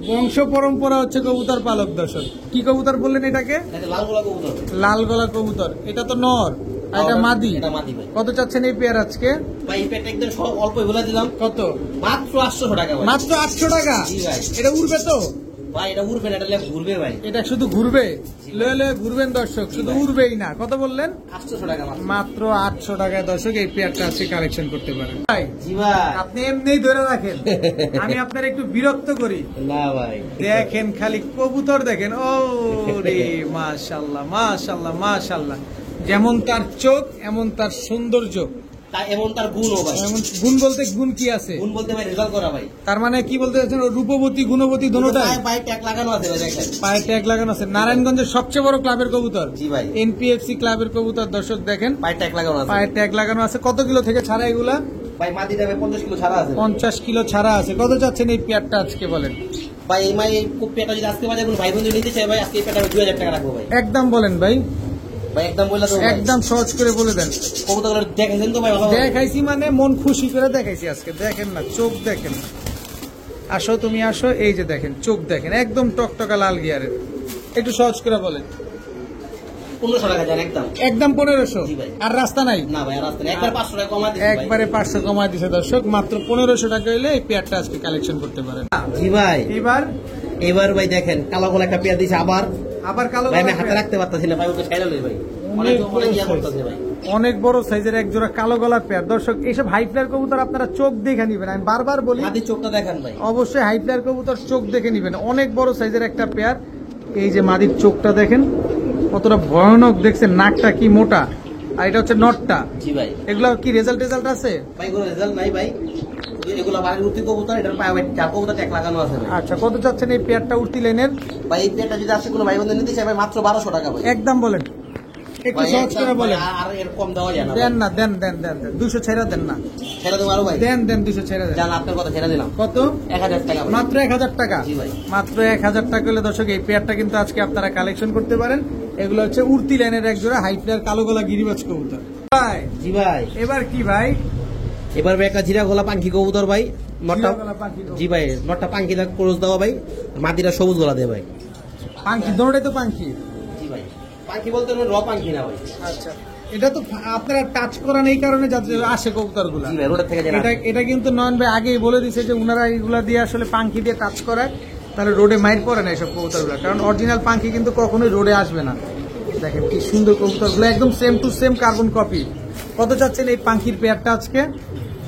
বংশ পরম্পরা হচ্ছে কবুতর পালক। দর্শক কি কবুতর বললেন এটাকে? এটা লাল গোলা কবুতর। লাল গলা কবুতর। এটা তো নর, আর এটা মাদি। এটা মাদি ভাই। কত চাচ্ছেন এই পেয়ার আজকে? ভাই এই পেটটা একদম অল্প বলে দিলাম। কত? মাত্র 800 টাকা ভাই। মাত্র 800 টাকা? জি ভাই। এটা উড়বে তো? ভাই এটা উড়বে না, এটা লেফট ঘুরবে ভাই। এটা শুধু ঘুরবে? লয়ে লয়ে ঘুরবেন দর্শক, শুধু উড়বেই না। কত বললেন? 800 টাকা মাত্র। মাত্র 800 টাকায় দর্শক এই পেয়ারটা আজকে কালেকশন করতে পারেন। ভাই জি ভাই। আপনি এমনিই ধরে রাখেন, আমি আপনার একটু বিরক্ত করি। না ভাই, দেখেন খালি কবুতর দেখেন। ও রে মাশাআল্লাহ মাশাআল্লাহ মাশাআল্লাহ, যেমন তার চোখ এমন তার সৌন্দর্য, তাই এমন তার গুণও ভাই। এমন গুণ বলতে গুণ কি আছে? গুণ বলতে ভাই রেজাল্ট করা ভাই। তার মানে কি বলতে চাচ্ছেন? ও রূপবতী গুণবতী দুটোটাই? পায়ে ট্যাগ লাগানো আছে ভাই, দেখেন। পায়ে ট্যাগ লাগানো আছে। নারায়ণগঞ্জের সবচেয়ে বড় ক্লাবের কবুতর। জি ভাই। এনপিএফসি ক্লাবের কবুতর। দর্শক দেখেন পায়ে ট্যাগ লাগানো আছে। পায়ে ট্যাগ লাগানো আছে। কত কিলো থেকে ছাড়া এগুলা? ভাই মাদিটা ভাই 50 কিলো ছাড়া আছে। 50 কিলো ছাড়া আছে। কত চাচ্ছেন এই পেয়ারটা আজকে বলেন? ভাই এই মাই এই পেটা যদি আজকে বাজারে কোনো ভাই বন্ধু নিতে চায় ভাই, আজকে এই পেটা 2000 টাকা রাখবো ভাই। একদম বলেন ভাই, ভাই একদম বললা তো ভাই। একদম সহজ করে বলে দেন। কবুতরগুলো দেখেছেন তো ভাই? ভালো দেখাইছি মানে মন খুশি করে দেখাইছি আজকে। দেখেন না, চোখ দেখেন। আসো তুমি আসো, এই যে দেখেন চোখ দেখেন, একদম টকটকা লাল গিয়ারের। একটু সহজ করে বলেন। 1500 টাকা দেন একদম। একদম 1500? জি ভাই। আর রাস্তা নাই? না ভাই রাস্তা নেই, একবার 500 টাকা কমা দিছি ভাই। একবারে 500 কমায় দিছে দর্শক। মাত্র 1500 টাকা হইলে এই পেয়ারটা আজকে কালেকশন করতে পারেন। জি ভাই। এবার ভাই দেখেন কালো গোলা একটা পেয়ার দিছে আবার। আবার কালো ভাই আমি গলার হাতে পেয়ার। রাখতে পারতাছি না ভাই, ওকে ছাইড়া লই ভাই। অনেক অনেক ইয়া করতেছে ভাই। অনেক বড় সাইজের এক জোড়া কালো গলার পেয়ার। দর্শক এইসব হাই ফ্লায়ার কবুতর আপনারা চোখ দেখে নিবেন, আমি বারবার বলি। মাদির চোখটা দেখেন ভাই। অবশ্যই হাই ফ্লায়ার কবুতর চোখ দেখে নিবেন। অনেক বড় সাইজের একটা পেয়ার। এই যে মাদির চোখটা দেখেন কতটা ভয়ানক, দেখছেন নাকটা কি মোটা, আর এটা হচ্ছে নটটা। জি ভাই। এগুলা কি রেজাল্ট আছে? ভাই কোনো রেজাল্ট নাই ভাই, এগুলো বাড়ির উঠতি কবুতর, এটার পায়ে ভাই চার কবুতর ট্যাগ লাগানো আছে ভাই। আচ্ছা কত চাচ্ছেন এই পেয়ারটা উঠতি লাইনের? ভাই এই পেয়ারটা যদি আসে কোনো ভাই বন্ধু নিতে চায় ভাই, মাত্র 1200 টাকা ভাই। একদম বলেন, একটু সহজ করে বলেন। আর এর কম দেওয়া যায় না। দেন না, দেন দেন দেন 200 ছেড়ে দেন না। ছেড়ে দেবো আরো ভাই। দেন 200 ছেড়ে দেন। জান আপনার কথা ছেড়ে দিলাম। কত? 1000 টাকা ভাই। মাত্র 1000 টাকা? জি ভাই। মাত্র 1000 টাকা হলে দর্শক এই পেয়ারটা কিন্তু আজকে আপনারা কালেকশন করতে পারেন। এগুলো হচ্ছে উড়তি লাইনের এক জোড়া হাই ফ্লায়ার কালো গলা গিরিবাজ কবুতর। ভাই জি ভাই। এবার কি ভাই? এবার ভাই একটা জিরা গলা পাঙ্কি কবুতর ভাই। নটটা জিরা গলা পাখি কবুতর। জি ভাই, নটটা পাঙ্কি দা ক্রস দেওয়া ভাই, মাদিরা সবুজ গলা দেয় ভাই। পাখি দৌড়াই তো পাখি। জি ভাই। পাঙ্কি বলতে র পাঙ্কি না ভাই। আচ্ছা এটা তো আপনারা টাচ করান এই কারণে যাতে আসে কবুতর গুলা। জি ভাই, রোড থেকে জানা। এটা কিন্তু নয়ন ভাই আগেই বলে দিছে যে উনারা এগুলা দিয়ে আসলে পাখি দিয়ে টাচ করায়, তাহলে রোডে মাইর পড়ে না এইসব কবুতরগুলো। কারণ অরিজিনাল পাখি কিন্তু কখনোই রোডে আসবে না। দেখেন কি সুন্দর কবুতরগুলো, একদম same to same carbon copy. কত চাচ্ছেন এই পাখির পেয়ারটা আজকে?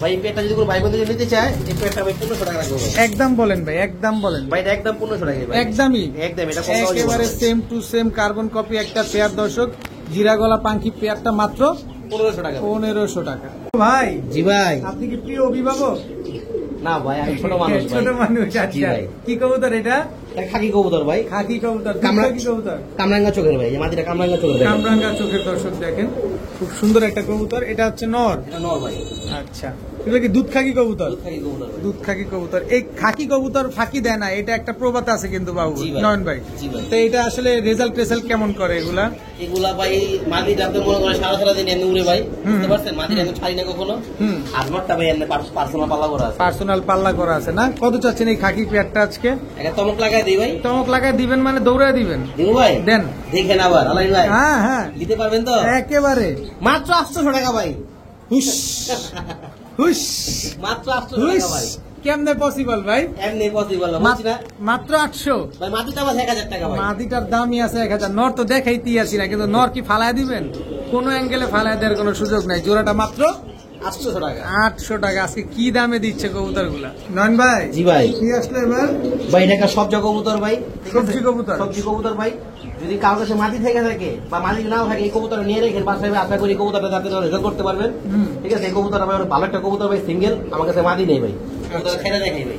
ভাই এই পেয়ারটা যদি কোনো ভাই বন্ধু নিতে চায়, এই পেয়ারটা ভাই 1500 টাকা রাখবো ভাই। একদম বলেন ভাই, একদম বলেন ভাই এটা একদম 1500 টাকা ভাই। একদমই একদম, এটা কম দেওয়া যাবে একেবারে না। Same to same carbon copy একটা পেয়ার দর্শক। জিরা গলা পাখি পেয়ারটা মাত্র 1500 টাকা। 1500 টাকা। ভাই জি ভাই। আপনি কি প্রিয় অভিভাবক? না ভাই আমি ছোট মানুষ ভাই। ছোট মানুষ। জি আচ্ছা ভাই। কি কবুতর এটা? এটা খাকি কবুতর ভাই। খাকি কবুতর। কামরা- কি কবুতর? কামরাঙ্গা চোখের ভাই, এই মাদিটা কামরাঙ্গা চোখের ভাই। কামরাঙ্গা চোখের দর্শক দেখেন, খুব সুন্দর একটা কবুতর। এটা হচ্ছে নর। এটা নর ভাই। আচ্ছা এগুলো কি দুধ খাকি কবুতর? দুধ খাকি কবুতর ভাই। দুধ খাকি কবুতর। এই খাকি কবুতর ফাঁকি দেয় না, এটা একটা প্রবাদ আছে কিন্তু বাবু জি ভাই। নয়ন ভাই। জি ভাই। তো এটা আসলে রেজাল্ট কেমন করে এগুলা? এগুলা ভাই মাদিটা আপনি মনে করেন সারা দিন এমনি উড়ে ভাই, বুঝতে পারছেন? মাদিটা এমনি ছাড়ি না কখনো। হুম। আর নটটা ভাই এমনি পার্সোনাল পাল্লা করা আছে। পার্সোনাল পাল্লা করা আছে না? কত চাচ্ছেন এই খাকি পেয়ারটা আজকে? একটা চমক লাগাই দিই ভাই। চমক লাগায় দিবেন মানে দৌড়ায় দিবেন? দিবো ভাই। দেন। দেখেন আবার আলাই ভাই। হ্যাঁ হ্যাঁ দিতে পারবেন তো? একেবারে। মাত্র 800 টাকা ভাই। হুস হুস মাত্র 800 হুস। টাকা ভাই। কেমনে পসিবল ভাই? এমনি পসিবল না, বুঝছি না? মাত্র 800? ভাই মাদিটা আমার 1000 টাকা ভাই। মাদিটার দামই আছে 1000। নর তো দেখাইতেই আছি না, কিন্তু নর কি ফালায় দিবেন? কোনো অ্যাঙ্গেলে ফালায় দেওয়ার কোনো সুযোগ নাই। জোড়াটা মাত্র 800 টাকা। 800 টাকা। আজকে কি দামে দিচ্ছে কবুতর গুলা নয়ন ভাই? জি ভাই। কি আসলে এবার? ভাই এটা একটা সবজি কবুতর ভাই। ঠিক আছে? সবজি কবুতর? সবজি কবুতর ভাই। যদি কারোর কাছে মাটি থেকে থাকে বা মাটি নাও থাকে, এই কবুতর নিয়ে রেখেন বাসায়, আশা করি কবুতরটা যাতে রেজাল্ট করতে পারবেন। হুম। ঠিক আছে? এই কবুতর ভাই ভালো একটা কবুতর ভাই, সিঙ্গেল, আমার কাছে মাটি নেই ভাই। কবুতর ছেড়ে দেখাই ভাই।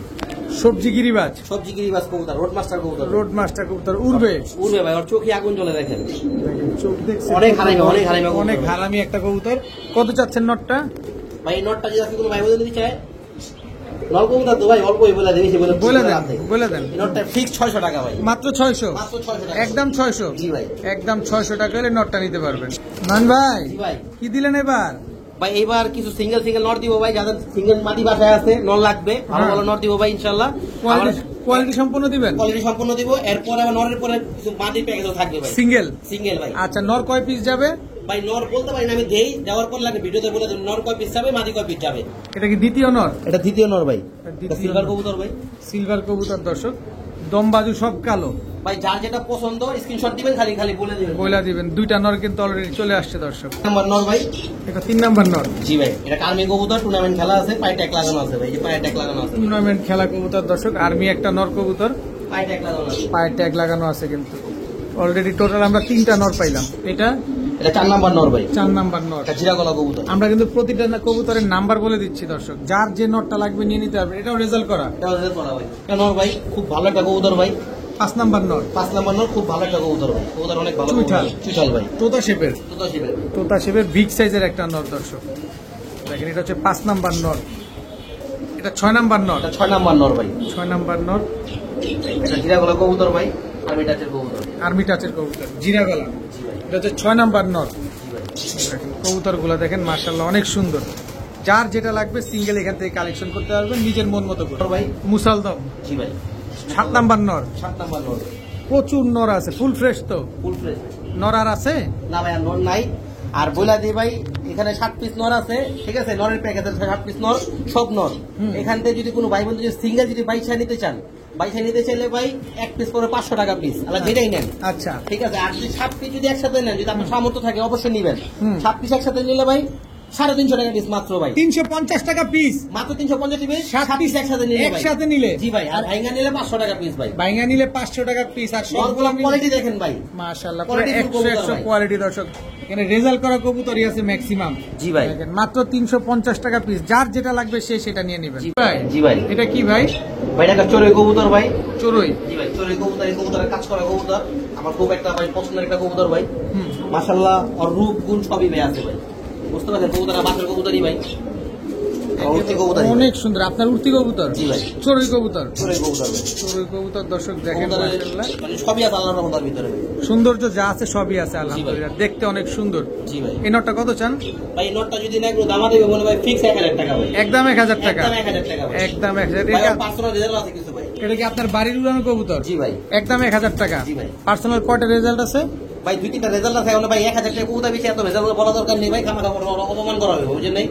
সবজি গিরিবাজ, সবজি গিরিবাজ কবুতর, রোড মাস্টার কবুতর। রোড মাস্টার কবুতর উড়বে উড়বে ভাই, ওর চোখে আগুন জ্বলে দেখেন। চোখ দেখছে অনেক হারামি, অনেক হারামি কবুতর। অনেক হারামি একটা কবুতর। কত চাচ্ছেন নটটা? ভাই এই নটটা যদি আপনি কোনো ভাই বলে দিতে চায়, নল কবুতর তো ভাই অল্পই বলে দেবে, সে বলে দেন বলে দেন। এই নটটা ফিক্স 600 টাকা ভাই, মাত্র 600, মাত্র 600 টাকা। একদম 600। জি ভাই। একদম 600 টাকা হলে নটটা নিতে পারবেন। মান ভাই জি ভাই। কি দিলেন এবার? ভাই এবার কিছু সিঙ্গেল সিঙ্গেল নট দিব ভাই, যাদের সিঙ্গেল মাটি বাসায় আছে নল লাগবে, ভালো হ্যাঁ। ভালো নট দিব ভাই ইনশাআল্লাহ। কোয়ালিটি সম্পূর্ণ দিবেন? কোয়ালিটি সম্পূর্ণ দিব। এরপর আবার নরের পরে কিছু মাটির প্যাকেজও থাকবে ভাই, সিঙ্গেল। সিঙ্গেল ভাই। আচ্ছা, নর কয় পিস যাবে? ভাই নর বলতে পারি না আমি, দেই দেওয়ার পর লাগে ভিডিওতে বলে দেব নর কয় পিস যাবে, মাটি কয় পিস যাবে। এটা কি দ্বিতীয় নর? এটা দ্বিতীয় নর ভাই, দ্বিতীয় সিলভার নর। কবুতর ভাই। সিলভার কবুতর দর্শক, দম বাজু সব কালো। ভাই যার যেটা পছন্দ স্ক্রিনশট দিবেন, খালি খালি বলে দিবেন। বইলা দিবেন। দুইটা নর কিন্তু অলরেডি চলে আসছে দর্শক। নাম্বার নর ভাই। এটা 3 নাম্বার নর। জি ভাই, এটা কার্মি কবুতর, টুর্নামেন্ট খেলা আছে, পায়ে ট্যাগ লাগানো আছে ভাই, এই পায়ে ট্যাগ লাগানো আছে, টুর্নামেন্ট খেলা কবুতর দর্শক। আর্মি একটা নর কবুতর, পায়ে ট্যাগ লাগানো আছে। পায়ের ট্যাগ লাগানো আছে কিন্তু। অলরেডি টোটাল আমরা 3টা নর পাইলাম। এটা এটা 4 নাম্বার নর ভাই, 4 নাম্বার নর। এটা জিরা গলা কবুতর। আমরা কিন্তু প্রতিটা কবুতরের নাম্বার বলে দিচ্ছি দর্শক, যার যে নটটা লাগবে নিয়ে নিতে হবে। এটাও রেজাল্ট করা। এটা হচ্ছে করা ভাই, এটা নর ভাই, খুব ভালো একটা কবুতর ভাই। 5 নাম্বার নর। 5 নাম্বার নর, খুব ভালো একটা কবুতর ভাই, কবুতর অনেক ভালো। চুইঠাল। চুইঠাল ভাই, তোতা শেপের, তো শিবের। তোতা শেপের বিগ সাইজের একটা নর দর্শক। দেখেন এটা হচ্ছে 5 নাম্বার নর। এটা 6 নাম্বার নর। এটা 6 নাম্বার নর ভাই, 6 নাম্বার নর। এটা জিরা গলা কবুতর ভাই, আর্মি টাচের কবুতর। আর্মি টাচের কবুতর, জিরা গলা। জি ভাই, এটা হচ্ছে 6 নাম্বার নর। জি ভাই। দেখেন কবুতর গুলা দেখেন, মাশাআল্লাহ অনেক সুন্দর। যার যেটা লাগবে সিঙ্গেল এখান থেকে কালেকশন করতে পারবেন নিজের মন মতো করে। নর ভাই। মুসালদম জি ভাই, 7 নাম্বার নর। 7 নাম্বার নর, প্রচুর নর আছে, ফুল ফ্রেশ তো। Full fresh. নর আর আছে? না ভাই আর নর নাই। আর বইলা দিই ভাই, এখানে 7 পিস নর আছে, ঠিক আছে, নরের প্যাকেজ 7 পিস নর, সব নর। এখান থেকে যদি কোনো ভাই বন্ধু যদি সিঙ্গেল যদি বাইশা নিতে চান, বাইশা নিতে চাইলে ভাই 1 পিস করে 500 টাকা পিস, আলাদা যেটাই নেন। আচ্ছা, ঠিক আছে, আর যদি 7 পিস যদি একসাথে নেন, যদি আপনার সামর্থ্য থাকে অবশ্যই নিবেন। হুম। 7 পিস একসাথে নিলে ভাই 350 টাকা পিস মাত্র ভাই, 350 টাকা পিস। মাত্র 350 পিস। 7 7 পিস একসাথে নিলে ভাই। একসাথে নিলে? জি ভাই, আর ভাইঙ্গা নিলে 500 টাকা পিস ভাই। বাইঙ্গা নিলে 500 টাকা পিস। আর নরগুলো সবগুলো কোয়ালিটি দেখেন ভাই। মাশাআল্লাহ quality full 100 কবুতর ভাই। কোয়ালিটি দর্শক। এখানে রেজাল্ট করা কবুতরই আছে ম্যাক্সিমাম। জি ভাই। দেখেন মাত্র 350 টাকা পিস। যার যেটা লাগবে সে সেটা নিয়ে নেবেন। জি ভাই, জি ভাই। এটা কি ভাই? ভাই এটা চড়ুই কবুতর ভাই। চড়ুই। জি ভাই, চড়ুই কবুতর, এই কবুতরের কাজ করা কবুতর আমার খুব একটা ভাই পছন্দের একটা কবুতর ভাই। হুম। মাশাআল্লাহ, আর রূপ গুণ সবই ভাই আছে ভাই, বুঝতে পারছেন, কবুতর বাচ্চার কবুতরই ভাই, উঠতি কবুতর অনেক সুন্দর। আপনার উঠতি কবুতর? জি ভাই। চড়ুই কবুতর। চড়ুই কবুতর ভাই। চড়ুই কবুতর দর্শক দেখেন কবুতরের মাশাআল্লাহ। মানে সবই আছে আল্লাহর রহমতের ভিতরে ভাই। সৌন্দর্য যা আছে সবই আছে আলহামদুলিল্লাহ। দেখতে অনেক সুন্দর। জি ভাই। এই নটটা কত চান? ভাই এই নটটা যদি না একটু দামা দেবে বলে ভাই, ফিক্স 1000 টাকা ভাই, একদম 1000 টাকা। একদম 1000 টাকা ভাই। একদম 1000। ভাই এটা পার্সোনাল রেজাল্ট আছে কিছু ভাই। এটা কি আপনার বাড়ির উড়ানো কবুতর? জি ভাই। একদম 1000 টাকা। জি ভাই। পার্সোনাল কয়টা রেজাল্ট আছে? ভাই 2-3টা রেজাল্ট আছে, এখন ভাই 1000 টাকা কবুতর বেশি এত রেজাল্ট বলা দরকার নেই ভাই, খামাখা অপমান করা হবে বুঝছেন নাই।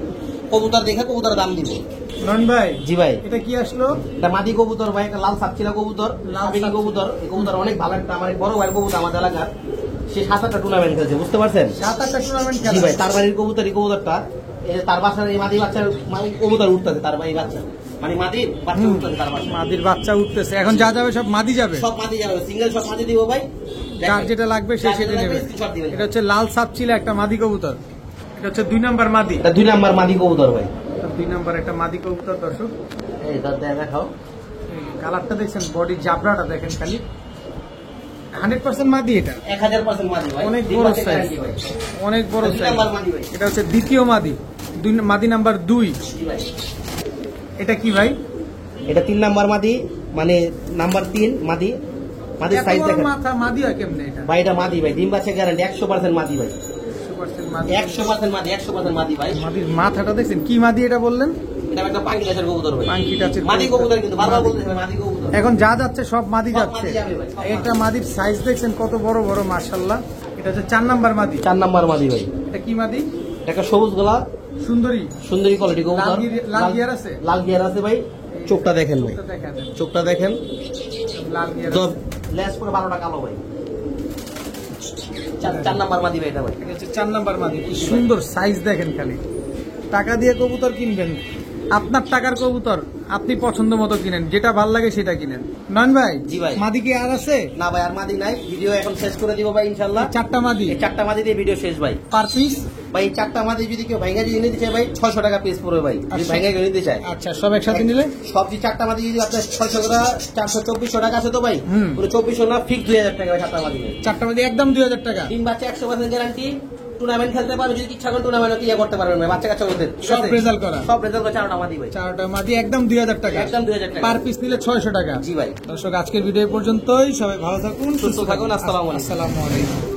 কবুতর দেখে কবুতরের দাম দিব। নন ভাই, জি ভাই। এটা কি আসলো? এটা মাদি কবুতর ভাই, একটা লাল সাপচিলা কবুতর, লাল লাল কবুতর। এই কবুতর অনেক ভালো একটা, আমার এক বড় ভাই কবুতর আমাদের এলাকার, সে 7-8টা টুর্নামেন্ট খেলছে, বুঝতে পারছেন? 7-8টা টুর্নামেন্ট জি খেলা। ভাই, তার বাড়ির কবুতর, এই কবুতরটা এই যে তার বাসার এই মাদি বাচ্চা মানে কবুতর উঠতেছে, তার বাড়ির বাচ্চা মানে মাদির বাচ্চা উঠতেছে তার বাসা। মাদির বাচ্চা উঠতেছে। এখন যা যাবে সব মাদি যাবে। সব মাদি যাবে, সিঙ্গেল সব মাদি দিব ভাই। যার যেটা লাগবে সে যার সেটা যেটা লাগবে নেবে। screenshot দিবেন। এটা হচ্ছে লাল সাপচিলা একটা মাদি কবুতর। এটা হচ্ছে 2 নাম্বার মাদি। এটা 2 নাম্বার মাদি কবুতর ভাই। 2 নাম্বার একটা মাদি কবুতর দর্শক। এই দেখাও, কালারটা দেখছেন, বডি জাবরাটা দেখেন খালি। 100% মাদি এটা। 1000% মাদি ভাই। অনেক ডিম বড় বাচ্চা সাইজ, guarantee ভাই। অনেক বড় এটা 2 সাইজ। নাম্বার মাদি ভাই। এটা হচ্ছে দ্বিতীয় মাদি, মাদি নাম্বার 2। জি ভাই। এটা কি ভাই? এটা 3 নাম্বার মাদি, মানে নাম্বার 3 মাদি। মাদির এত সাইজ বড় দেখেন মাথা, মাদি হয় কেমনে এটা? ভাই, এটা মাদি ভাই, ডিম বাচ্চা গ্যারান্টি 100% মাদি ভাই, 100% মাদি। 100% মাদি, 100% মাদি ভাই। মাদির মাথাটা দেখছেন? কি মাদি এটা বললেন? এটা একটা পাঙ্কি টাচের কবুতর ভাই, পাঙ্কি টাচের মাদি কবুতর। কবুতর, কিন্তু বারবার বলতে হবে মাদি কবুতর। এখন যা যাচ্ছে সব মাদি সব যাচ্ছে। মাদি যাবে ভাই, সব এটা মাদির সাইজ দেখছেন কত বড় বড়, মাশাআল্লাহ। এটা হচ্ছে 4 নাম্বার মাদি। 4 নাম্বার মাদি ভাই। এটা কি মাদি? এটা একটা সবুজ গলা, সুন্দরী। সুন্দরী কোয়ালিটি কবুতর। লাল গিয়ার আছে? লাল গিয়ার আছে ভাই। চোখটা দেখেন ভাই, এটা দেখা যায়। চোখটা দেখেন, লাল গিয়ার তো আছে। লেস পুরো 12টা কালো ভাই। 4 নাম্বার মাদি ভাই এটা ভাই। এটা হচ্ছে 4 নাম্বার মাদি। কি সুন্দর সাইজ দেখেন খালি। টাকা দিয়ে কবুতর কিনবেন, আপনার টাকার কবুতর আপনি পছন্দ মতো কিনেন, যেটা ভাল লাগে সেটা কিনেন। নয়ন ভাই, জি ভাই। মাদি কি আর আছে? না ভাই, আর মাদি নাই, ভিডিও এখন শেষ করে দিব ভাই ইনশাআল্লাহ। 4টা মাদি। এই 4টা মাদি দিয়ে ভিডিও শেষ ভাই। Per piece? ভাই এই 4টা মাদি যদি কেউ ভাইঙ্গা যদি নিতে চায় ভাই 600 টাকা পিস পড়বে ভাই যদি ভাইঙ্গা কেউ নিতে চায়। আচ্ছা, সব একসাথে নিলে সবজি 4টা মাদি যদি আপনার 600 টাকা 424 টাকা আছে তো ভাই পুরো 2400 না ফিক্স 2000 টাকা ভাই 4টা মাদি। 4টা মাদি একদম 2000 টাকা। ডিম বাচ্চা 100% গ্যারান্টি। টুর্নামেন্ট খেলতে পারবে যদি ইচ্ছা করেন টুর্নামেন্ট ইয়ে করতে পারবেন ভাই বাচ্চা কাচ্চা ওদের সব রেজাল্ট করা, সব রেজাল্ট করে 4টা মাদি ভাই। 4টা মাদি একদম 2000 টাকা, একদম 2000 টাকা পার পিস নিলে 600 টাকা। জি ভাই। দর্শক আজকের ভিডিও পর্যন্তই, সবাই ভালো থাকুন, সুস্থ থাকুন। আসসালামু আলাইকুম। আসসালামু আলাইকুম।